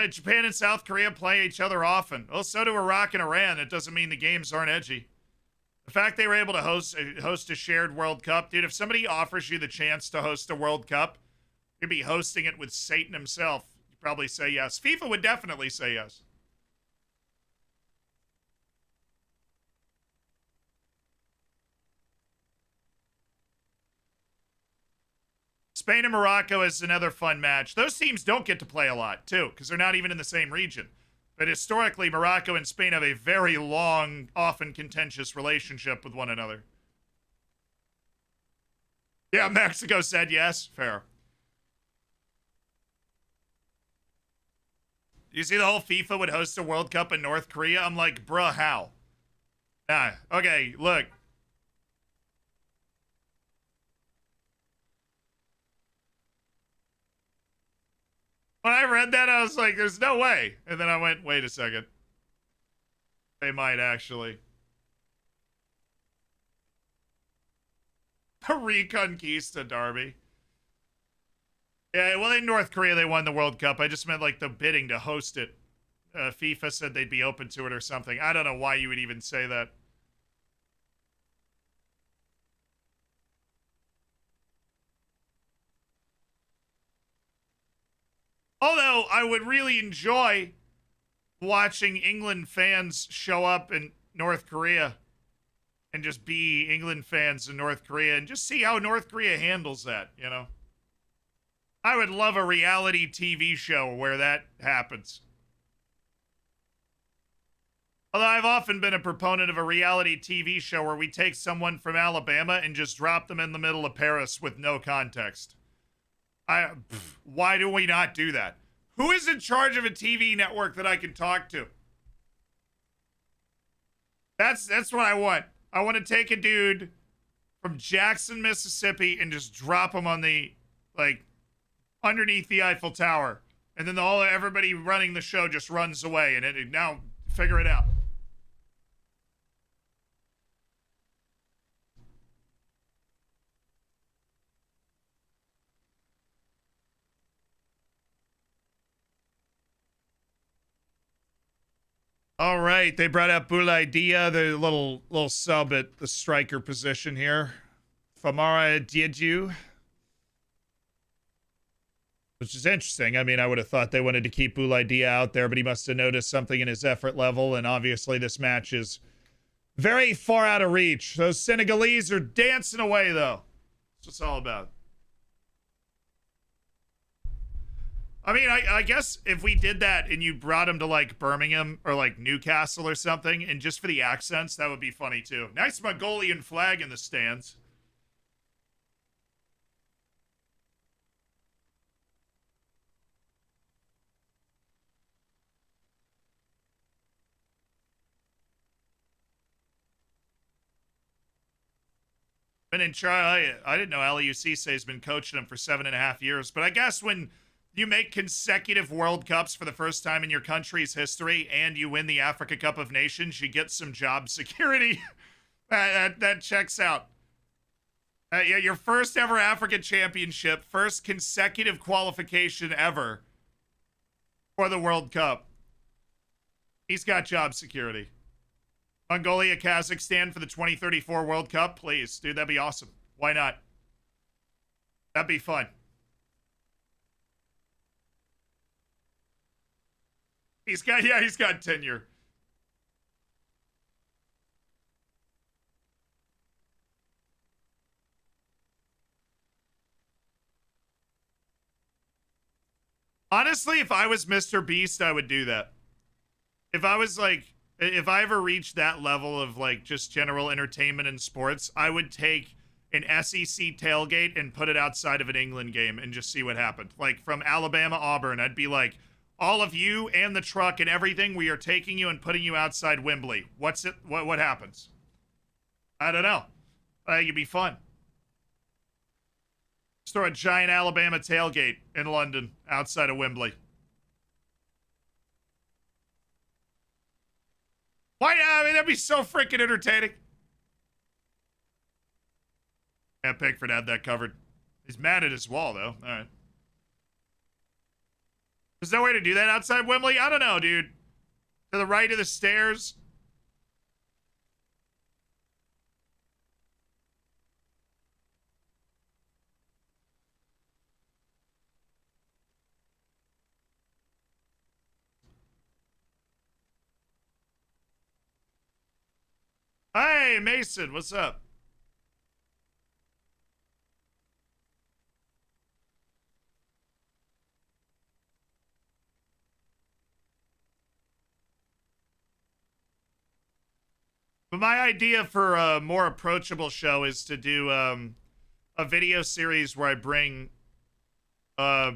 Japan and South Korea play each other often. Well, so do Iraq and Iran. It doesn't mean the games aren't edgy. The fact they were able to host a shared World Cup, dude, if somebody offers you the chance to host a World Cup, you'd be hosting it with Satan himself. You'd probably say yes. FIFA would definitely say yes. Spain and Morocco is another fun match. Those teams don't get to play a lot, too, because they're not even in the same region. But historically, Morocco and Spain have a very long, often contentious relationship with one another. Yeah, Mexico said yes. Fair. You see the whole FIFA would host a World Cup in North Korea? I'm like, bruh, how? Nah, okay, look. When I read that, I was like, there's no way. And then I went, wait a second. They might actually. The Reconquista Derby. Yeah, well, in North Korea, they won the World Cup. I just meant like the bidding to host it. FIFA said they'd be open to it or something. I don't know why you would even say that. Although I would really enjoy watching England fans show up in North Korea and just be England fans in North Korea and just see how North Korea handles that, I would love a reality TV show where that happens. Although I've often been a proponent of a reality TV show where we take someone from Alabama and just drop them in the middle of Paris with no context. Why do we not do that? Who is in charge of a TV network that I can talk to? That's what I want. I want to take a dude from Jackson, Mississippi, and just drop him on the, like, underneath the Eiffel Tower, and then everybody running the show just runs away, and now figure it out. All right, they brought up Boulaye Dia, the little sub at the striker position here. Famara Diédhiou, which is interesting. I mean, I would have thought they wanted to keep Boulaye Dia out there, but he must have noticed something in his effort level, and obviously this match is very far out of reach. Those Senegalese are dancing away, though. That's what it's all about. I mean, I guess if we did that and you brought him to, like, Birmingham or, like, Newcastle or something, and just for the accents, that would be funny, too. Nice Mongolian flag in the stands. Been in charge. I didn't know Aliou Cisse has been coaching him for 7.5 years, but I guess when you make consecutive World Cups for the first time in your country's history and you win the Africa Cup of Nations, you get some job security. that checks out. Yeah, your first ever African championship, first consecutive qualification ever for the World Cup. He's got job security. Mongolia, Kazakhstan for the 2034 World Cup, please. Dude, that'd be awesome. Why not? That'd be fun. He's got tenure. Honestly, if I was Mr. Beast, I would do that. If I was like, if I ever reached that level of like just general entertainment and sports, I would take an SEC tailgate and put it outside of an England game and just see what happened. Like from Alabama, Auburn, I'd be like, all of you and the truck and everything, we are taking you and putting you outside Wembley. What happens? I don't know. I think it'd be fun. Just throw a giant Alabama tailgate in London outside of Wembley. Why not? I mean, that'd be so freaking entertaining. Yeah, Pickford had that covered. He's mad at his wall, though. All right. There's no way to do that outside Wembley? I don't know, dude. To the right of the stairs. Hey, Mason, what's up? But my idea for a more approachable show is to do a video series where I bring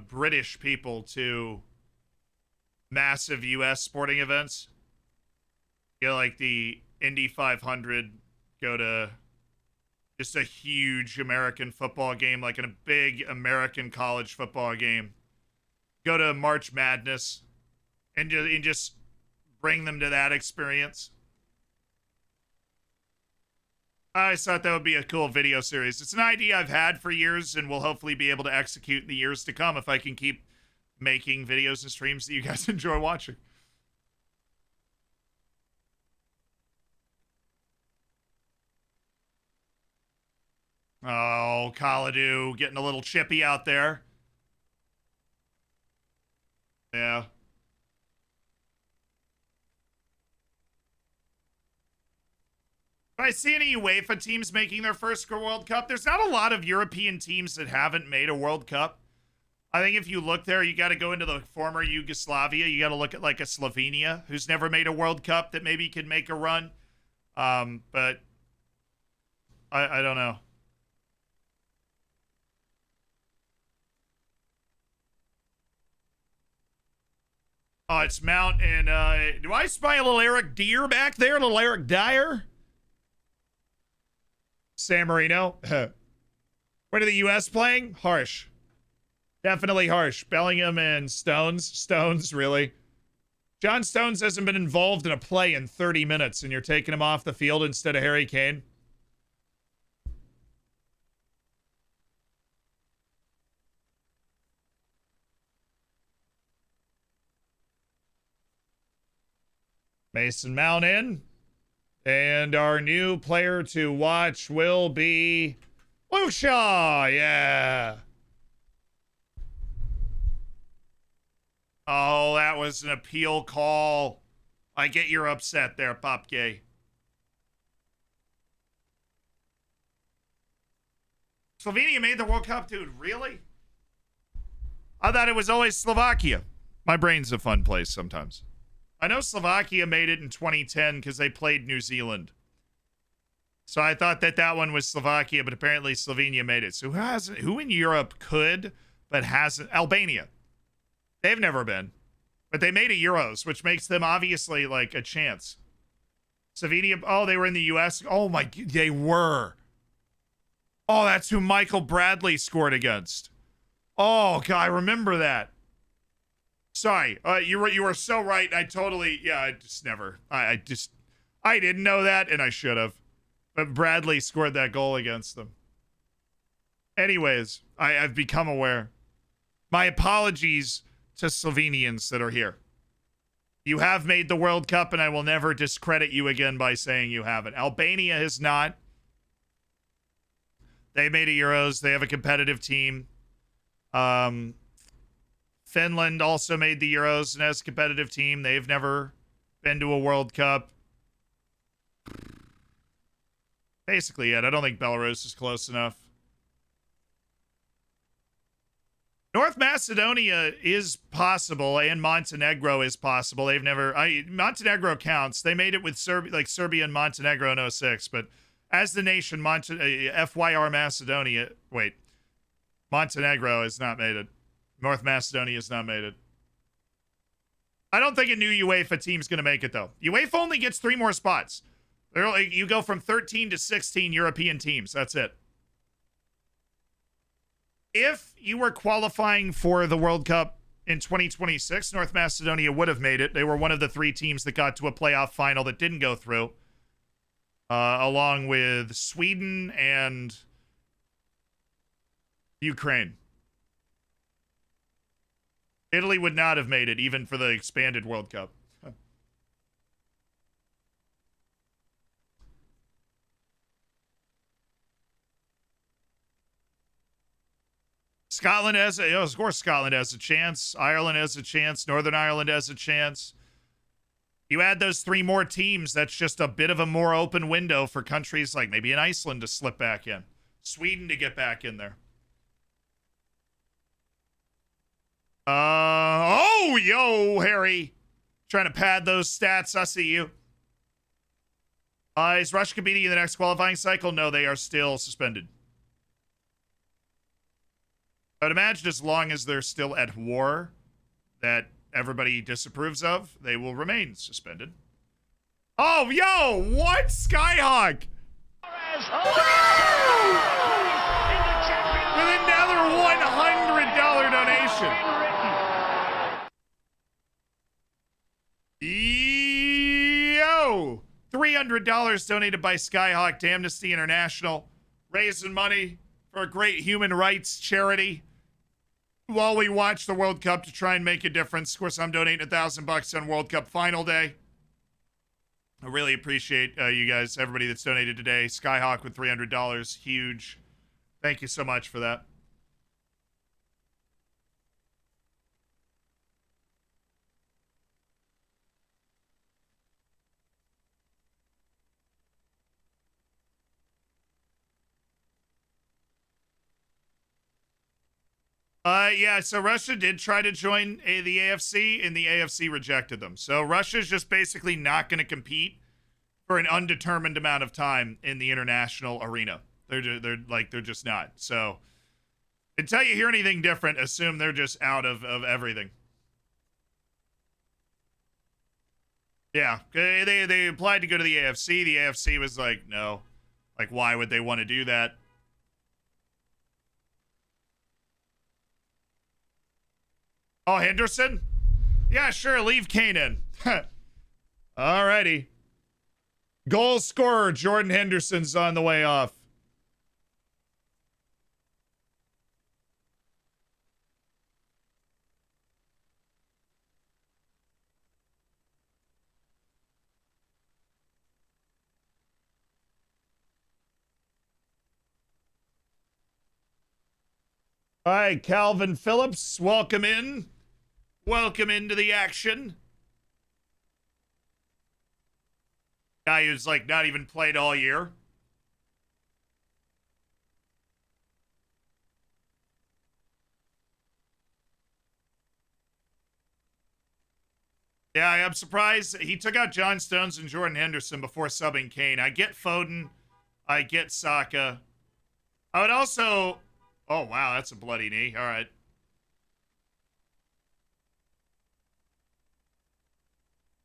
British people to massive U.S. sporting events. You know, like the Indy 500, go to just a huge American football game, like in a big American college football game. Go to March Madness and just bring them to that experience. I always thought that would be a cool video series. It's an idea I've had for years and will hopefully be able to execute in the years to come if I can keep making videos and streams that you guys enjoy watching. Oh, Kaladu getting a little chippy out there. Yeah. If I see any UEFA teams making their first World Cup, there's not a lot of European teams that haven't made a World Cup. I think if you look there, you got to go into the former Yugoslavia. You got to look at like a Slovenia who's never made a World Cup that maybe could make a run. But I don't know. Oh, it's Mount and do I spy a little Eric Dier back there? A little Eric Dyer? San Marino. Where are the U.S. playing? Harsh. Definitely harsh. Bellingham and Stones. Stones, really? John Stones hasn't been involved in a play in 30 minutes, and you're taking him off the field instead of Harry Kane? Mason Mount in. And our new player to watch will be Luke Shaw. Yeah. Oh, that was an appeal call. I get you're upset there, Pop Gay. Slovenia made the World Cup, dude. Really? I thought it was always Slovakia. My brain's a fun place sometimes. I know Slovakia made it in 2010 because they played New Zealand. So I thought that one was Slovakia, but apparently Slovenia made it. So who in Europe could, but hasn't? Albania. They've never been. But they made a Euros, which makes them obviously like a chance. Slovenia, oh, they were in the U.S. Oh my, they were. Oh, that's who Michael Bradley scored against. Oh, God, I remember that. Sorry, you were so right. I just never. I didn't know that, and I should have. But Bradley scored that goal against them. Anyways, I've become aware. My apologies to Slovenians that are here. You have made the World Cup, and I will never discredit you again by saying you haven't. Albania has not. They made a Euros. They have a competitive team. Finland also made the Euros and has a competitive team. They've never been to a World Cup. Basically, yet. I don't think Belarus is close enough. North Macedonia is possible, and Montenegro is possible. They've never... Montenegro counts. They made it with Serbia and Montenegro in 06, but as the nation, FYR Macedonia... Wait. Montenegro has not made it. North Macedonia has not made it. I don't think a new UEFA team's going to make it, though. UEFA only gets 3 more spots. You go from 13 to 16 European teams. That's it. If you were qualifying for the World Cup in 2026, North Macedonia would have made it. They were one of the 3 teams that got to a playoff final that didn't go through, along with Sweden and Ukraine. Italy would not have made it, even for the expanded World Cup. Scotland has, of course, Scotland has a chance. Ireland has a chance. Northern Ireland has a chance. You add those 3 more teams, that's just a bit of a more open window for countries like maybe in Iceland to slip back in. Sweden to get back in there. Yo, Harry. Trying to pad those stats. I see you. Is Russia competing in the next qualifying cycle? No, they are still suspended. I would imagine as long as they're still at war that everybody disapproves of, they will remain suspended. Oh, yo, what? Skyhawk! With another $100 donation. Yo! $300 donated by Skyhawk to Amnesty International, raising money for a great human rights charity while we watch the World Cup to try and make a difference. Of course, I'm donating $1,000 on World Cup final day. I really appreciate you guys, everybody that's donated today. Skyhawk with $300, huge. Thank you so much for that. Yeah, so Russia did try to join the AFC, and the AFC rejected them. So Russia's just basically not going to compete for an undetermined amount of time in the international arena. They're just not. So until you hear anything different, assume they're just out of everything. Yeah, they applied to go to the AFC. The AFC was like, no. Like, why would they want to do that? Oh, Henderson? Yeah, sure, leave Kane in. Alrighty. Goal scorer Jordan Henderson's on the way off. All right, Calvin Phillips, welcome in. Welcome into the action. Guy who's like not even played all year. Yeah, I'm surprised he took out John Stones and Jordan Henderson before subbing Kane. I get Foden. I get Saka. I would also... Oh, wow, that's a bloody knee. All right.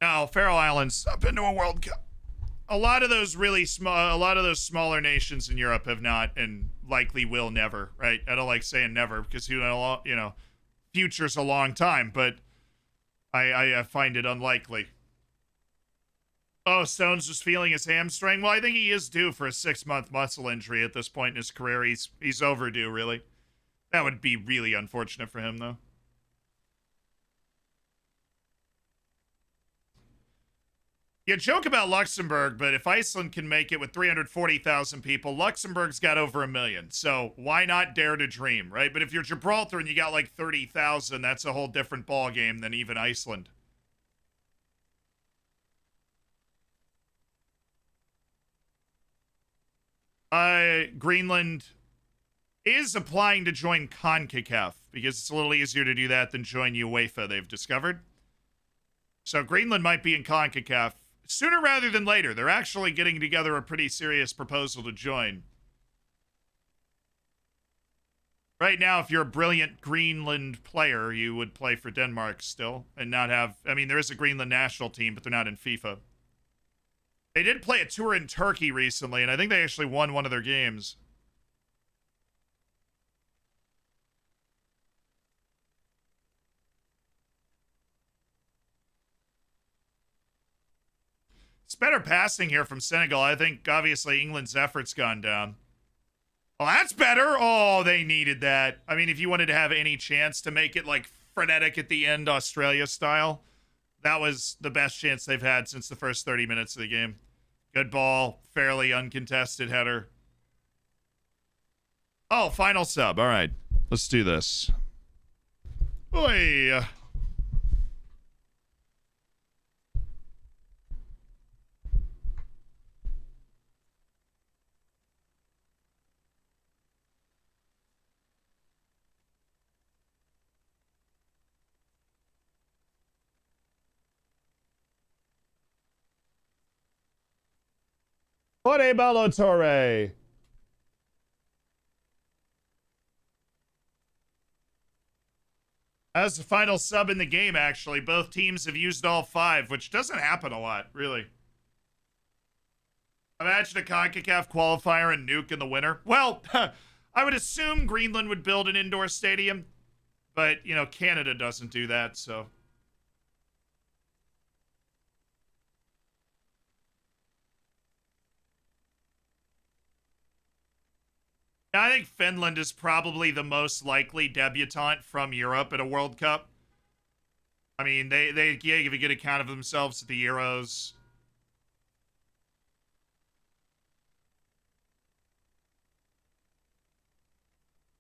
Now, Faroe Islands up into a World Cup. A lot of those smaller nations in Europe have not and likely will never, right? I don't like saying never because, future's a long time, but I find it unlikely. Oh, Stones just feeling his hamstring. Well, I think he is due for a 6-month muscle injury at this point in his career. He's overdue, really. That would be really unfortunate for him, though. You joke about Luxembourg, but if Iceland can make it with 340,000 people, Luxembourg's got over 1 million. So why not dare to dream, right? But if you're Gibraltar and you got like 30,000, that's a whole different ball game than even Iceland. Greenland is applying to join CONCACAF because it's a little easier to do that than join UEFA, they've discovered. So Greenland might be in CONCACAF sooner rather than later. They're actually getting together a pretty serious proposal to join. Right now, if you're a brilliant Greenland player, you would play for Denmark still and not have... I mean, there is a Greenland national team, but they're not in FIFA. They did play a tour in Turkey recently, and I think they actually won one of their games. It's better passing here from Senegal. I think, obviously, England's effort's gone down. Oh, that's better. Oh, they needed that. I mean, if you wanted to have any chance to make it, like, frenetic at the end, Australia style, that was the best chance they've had since the first 30 minutes of the game. Good ball. Fairly uncontested header. Oh, final sub. All right. Let's do this. Oi. Ore Balotore. As the final sub in the game, actually, both teams have used all 5, which doesn't happen a lot, really. Imagine a CONCACAF qualifier and nuke in the winter. Well, I would assume Greenland would build an indoor stadium, but, Canada doesn't do that, so... I think Finland is probably the most likely debutante from Europe at a World Cup. I mean, they give a good account of themselves at the Euros.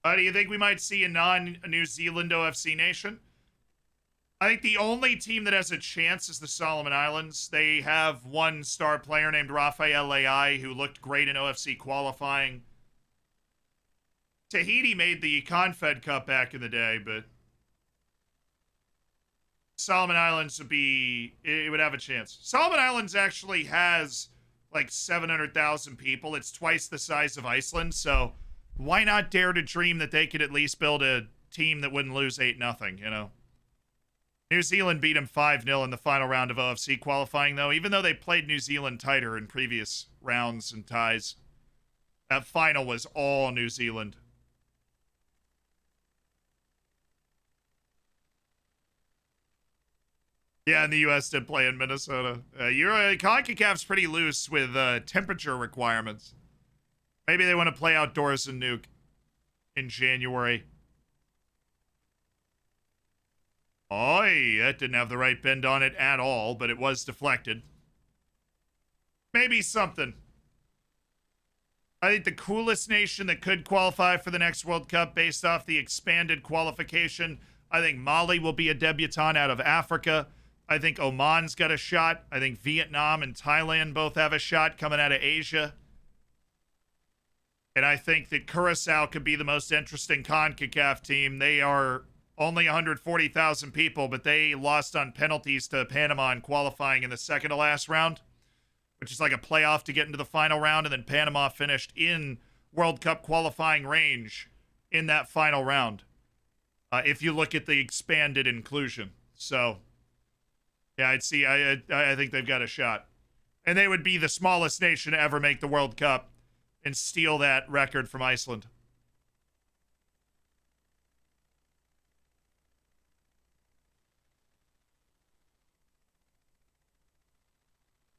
Do you think we might see a non-New Zealand OFC nation? I think the only team that has a chance is the Solomon Islands. They have one star player named Rafael Leai who looked great in OFC qualifying. Tahiti made the Confed Cup back in the day, but Solomon Islands it would have a chance. Solomon Islands actually has like 700,000 people. It's twice the size of Iceland, so why not dare to dream that they could at least build a team that wouldn't lose 8-0, you know? New Zealand beat them 5-0 in the final round of OFC qualifying, though, even though they played New Zealand tighter in previous rounds and ties. That final was all New Zealand. Yeah, and the U.S. did play in Minnesota. CONCACAF's pretty loose with temperature requirements. Maybe they want to play outdoors in Nuke in January. Oi, that didn't have the right bend on it at all, but it was deflected. Maybe something. I think the coolest nation that could qualify for the next World Cup based off the expanded qualification, I think Mali will be a debutant out of Africa. I think Oman's got a shot. I think Vietnam and Thailand both have a shot coming out of Asia. And I think that Curacao could be the most interesting CONCACAF team. They are only 140,000 people, but they lost on penalties to Panama in qualifying in the second to last round, which is like a playoff to get into the final round. And then Panama finished in World Cup qualifying range in that final round. If you look at the expanded inclusion. So, yeah, I think they've got a shot. And they would be the smallest nation to ever make the World Cup and steal that record from Iceland.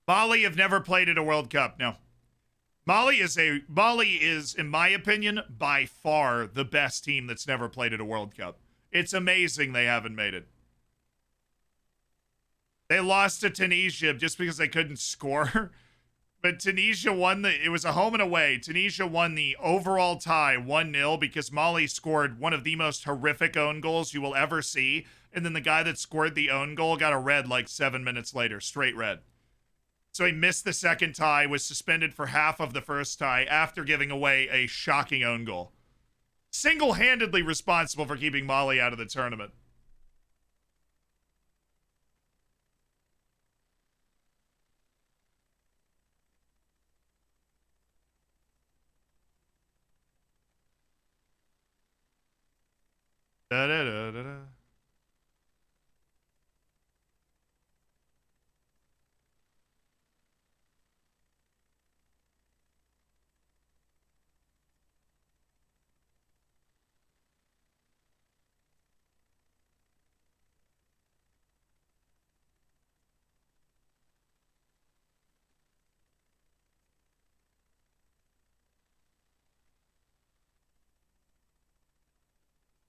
Mali have never played at a World Cup. No. Mali is, in my opinion, by far the best team that's never played at a World Cup. It's amazing they haven't made it. They lost to Tunisia just because they couldn't score. But Tunisia won it was a home and away. Tunisia won the overall tie 1-0 because Mali scored one of the most horrific own goals you will ever see. And then the guy that scored the own goal got a red like 7 minutes later, straight red. So he missed the second tie, was suspended for half of the first tie after giving away a shocking own goal. Single-handedly responsible for keeping Mali out of the tournament. Da, da, da, da, da.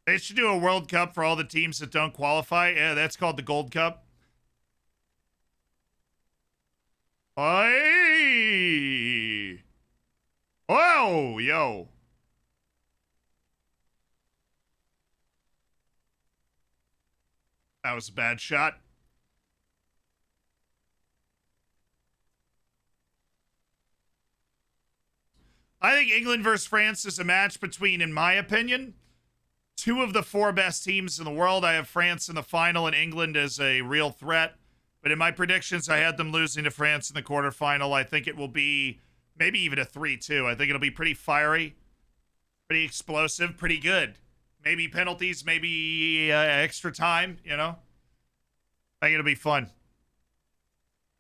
They should do a World Cup for all the teams that don't qualify. Yeah, that's called the Gold Cup. Hey! Whoa, yo. That was a bad shot. I think England versus France is a match between, in my opinion, two of the four best teams in the world. I have France in the final and England as a real threat. But in my predictions, I had them losing to France in the quarterfinal. I think it will be maybe even a 3-2. I think it'll be pretty fiery, pretty explosive, pretty good. Maybe penalties, maybe extra time, you know? I think it'll be fun.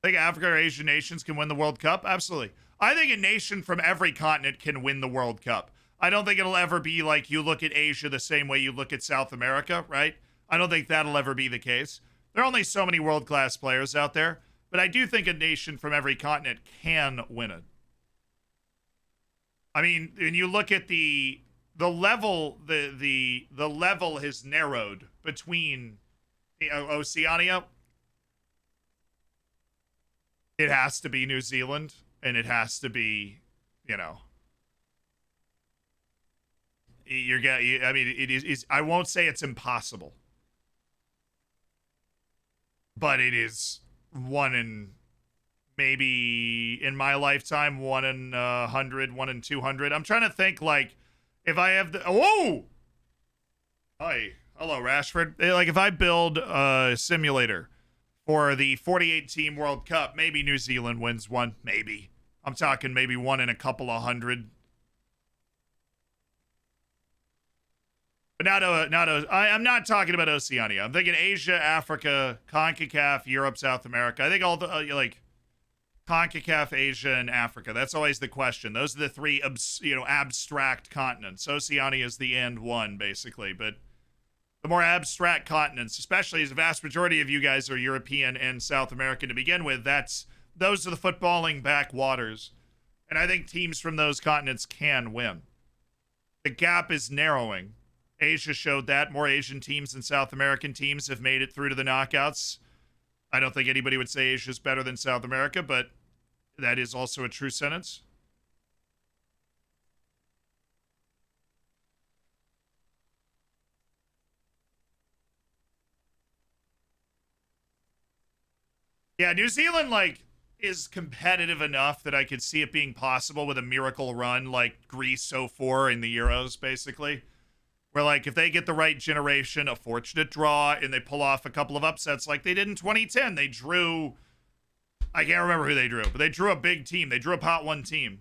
I think Africa or Asian nations can win the World Cup. Absolutely. I think a nation from every continent can win the World Cup. I don't think it'll ever be like you look at Asia the same way you look at South America, right? I don't think that'll ever be the case. There are only so many world-class players out there, but I do think a nation from every continent can win it. I mean, when you look at the level, the level has narrowed between Oceania. It has to be New Zealand, and it has to be, you know. I mean, it is. I won't say it's impossible, but it is one in maybe in my lifetime, 1 in 100, 1 in 200. I'm trying to think like If I have the hi, hello Rashford. Like if I build a simulator for the 48 team World Cup, maybe New Zealand wins one. Maybe. I'm talking maybe one in a couple of hundred. But I'm not talking about Oceania. I'm thinking Asia, Africa, CONCACAF, Europe, South America. I think all the like CONCACAF, Asia, and Africa. That's always the question. Those are the three abstract continents. Oceania is the end one, basically. But the more abstract continents, especially as the vast majority of you guys are European and South American to begin with, those are the footballing backwaters. And I think teams from those continents can win. The gap is narrowing. Asia showed that. More Asian teams than South American teams have made it through to the knockouts. I don't think anybody would say Asia's better than South America, but that is also a true sentence. Yeah, New Zealand, is competitive enough that I could see it being possible with a miracle run like Greece 04 in the Euros, basically. Where, if they get the right generation, a fortunate draw, and they pull off a couple of upsets like they did in 2010. They drew, I can't remember who they drew, but they drew a big team. They drew a pot one team.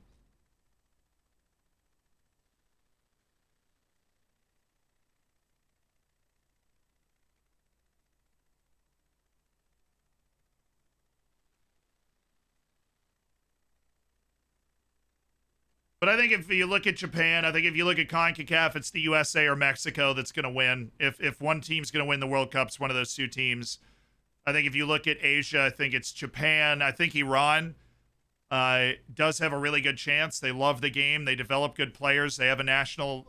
But I think if you look at Japan, I think if you look at CONCACAF, it's the USA or Mexico that's going to win. If one team's going to win the World Cup, it's one of those two teams. I think if you look at Asia, I think it's Japan. I think Iran does have a really good chance. They love the game. They develop good players. They have a national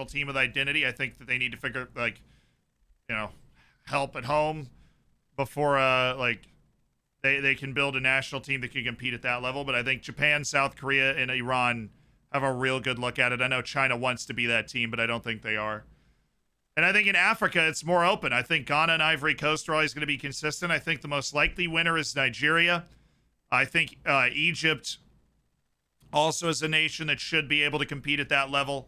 team with identity. I think that they need to figure help at home before they can build a national team that can compete at that level. But I think Japan, South Korea, and Iran have a real good look at it. I know China wants to be that team, but I don't think they are. And I think in Africa, it's more open. I think Ghana and Ivory Coast are always going to be consistent. I think the most likely winner is Nigeria. I think Egypt also is a nation that should be able to compete at that level.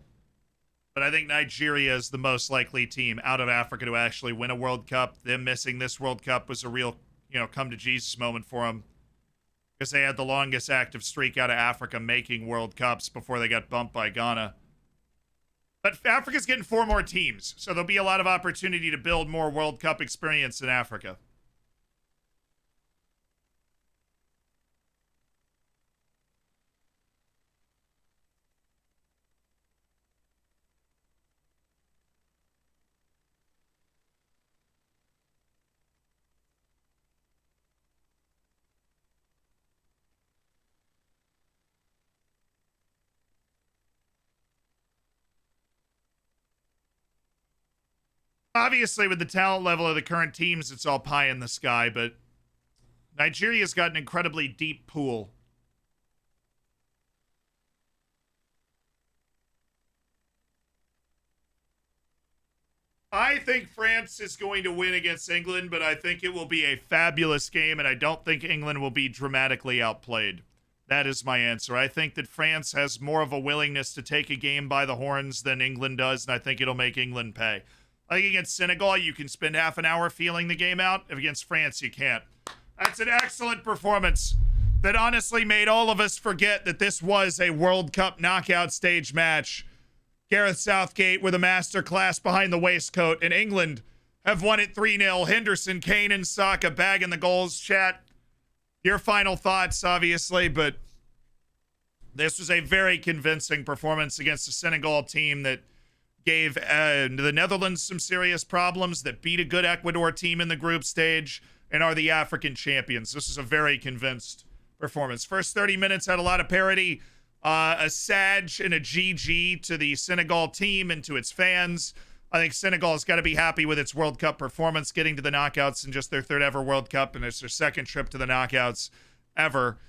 But I think Nigeria is the most likely team out of Africa to actually win a World Cup. Them missing this World Cup was a real come to Jesus moment for them, because they had the longest active streak out of Africa making World Cups before they got bumped by Ghana. But Africa's getting 4 more teams, so there'll be a lot of opportunity to build more World Cup experience in Africa. Obviously, with the talent level of the current teams, it's all pie in the sky, but Nigeria's got an incredibly deep pool. I think France is going to win against England, but I think it will be a fabulous game, and I don't think England will be dramatically outplayed. That is my answer. I think that France has more of a willingness to take a game by the horns than England does, and I think it'll make England pay. I think against Senegal, you can spend half an hour feeling the game out. If against France, you can't. That's an excellent performance that honestly made all of us forget that this was a World Cup knockout stage match. Gareth Southgate with a masterclass behind the waistcoat, and England have won it 3-0. Henderson, Kane, and Saka bagging the goals. Chat, your final thoughts, obviously, but this was a very convincing performance against a Senegal team that gave the Netherlands some serious problems, that beat a good Ecuador team in the group stage, and are the African champions. This is a very convinced performance. First 30 minutes had a lot of parity. A Sag and a GG to the Senegal team and to its fans. I think Senegal's got to be happy with its World Cup performance, getting to the knockouts in just their 3rd ever World Cup, and it's their 2nd trip to the knockouts ever.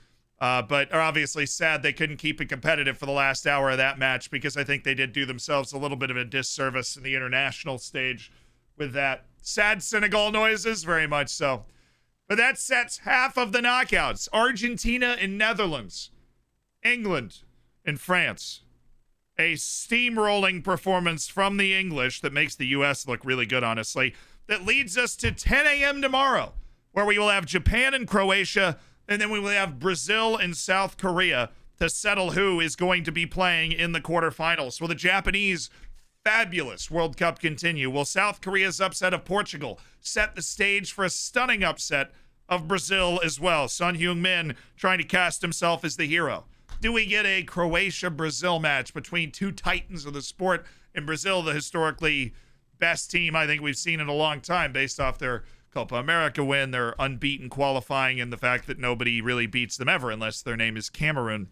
But are obviously sad they couldn't keep it competitive for the last hour of that match, because I think they did do themselves a little bit of a disservice in the international stage with that. Sad Senegal noises, very much so. But that sets half of the knockouts. Argentina and Netherlands. England and France. a steamrolling performance from the English that makes the U.S. look really good, honestly, that leads us to 10 a.m. tomorrow, where we will have Japan and Croatia, and then we will have Brazil and South Korea to settle who is going to be playing in the quarterfinals. Will the Japanese fabulous World Cup continue? Will South Korea's upset of Portugal set the stage for a stunning upset of Brazil as well? Son Heung-min trying to cast himself as the hero. Do we get a Croatia-Brazil match between two titans of the sport? In Brazil, the historically best team I think we've seen in a long time based off their Copa America win, their unbeaten qualifying, and the fact that nobody really beats them ever unless their name is Cameroon.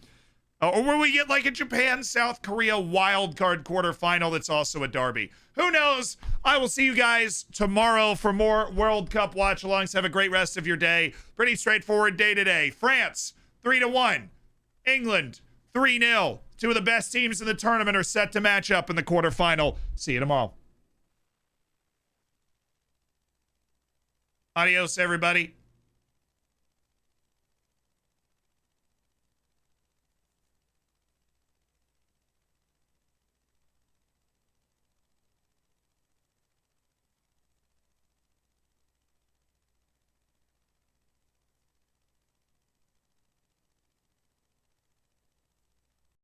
Or will we get like a Japan-South Korea wild card quarterfinal that's also a derby? Who knows? I will see you guys tomorrow for more World Cup watch-alongs. Have a great rest of your day. Pretty straightforward day today. France, 3-1. England, 3-0. Two of the best teams in the tournament are set to match up in the quarterfinal. See you tomorrow. Adios, everybody.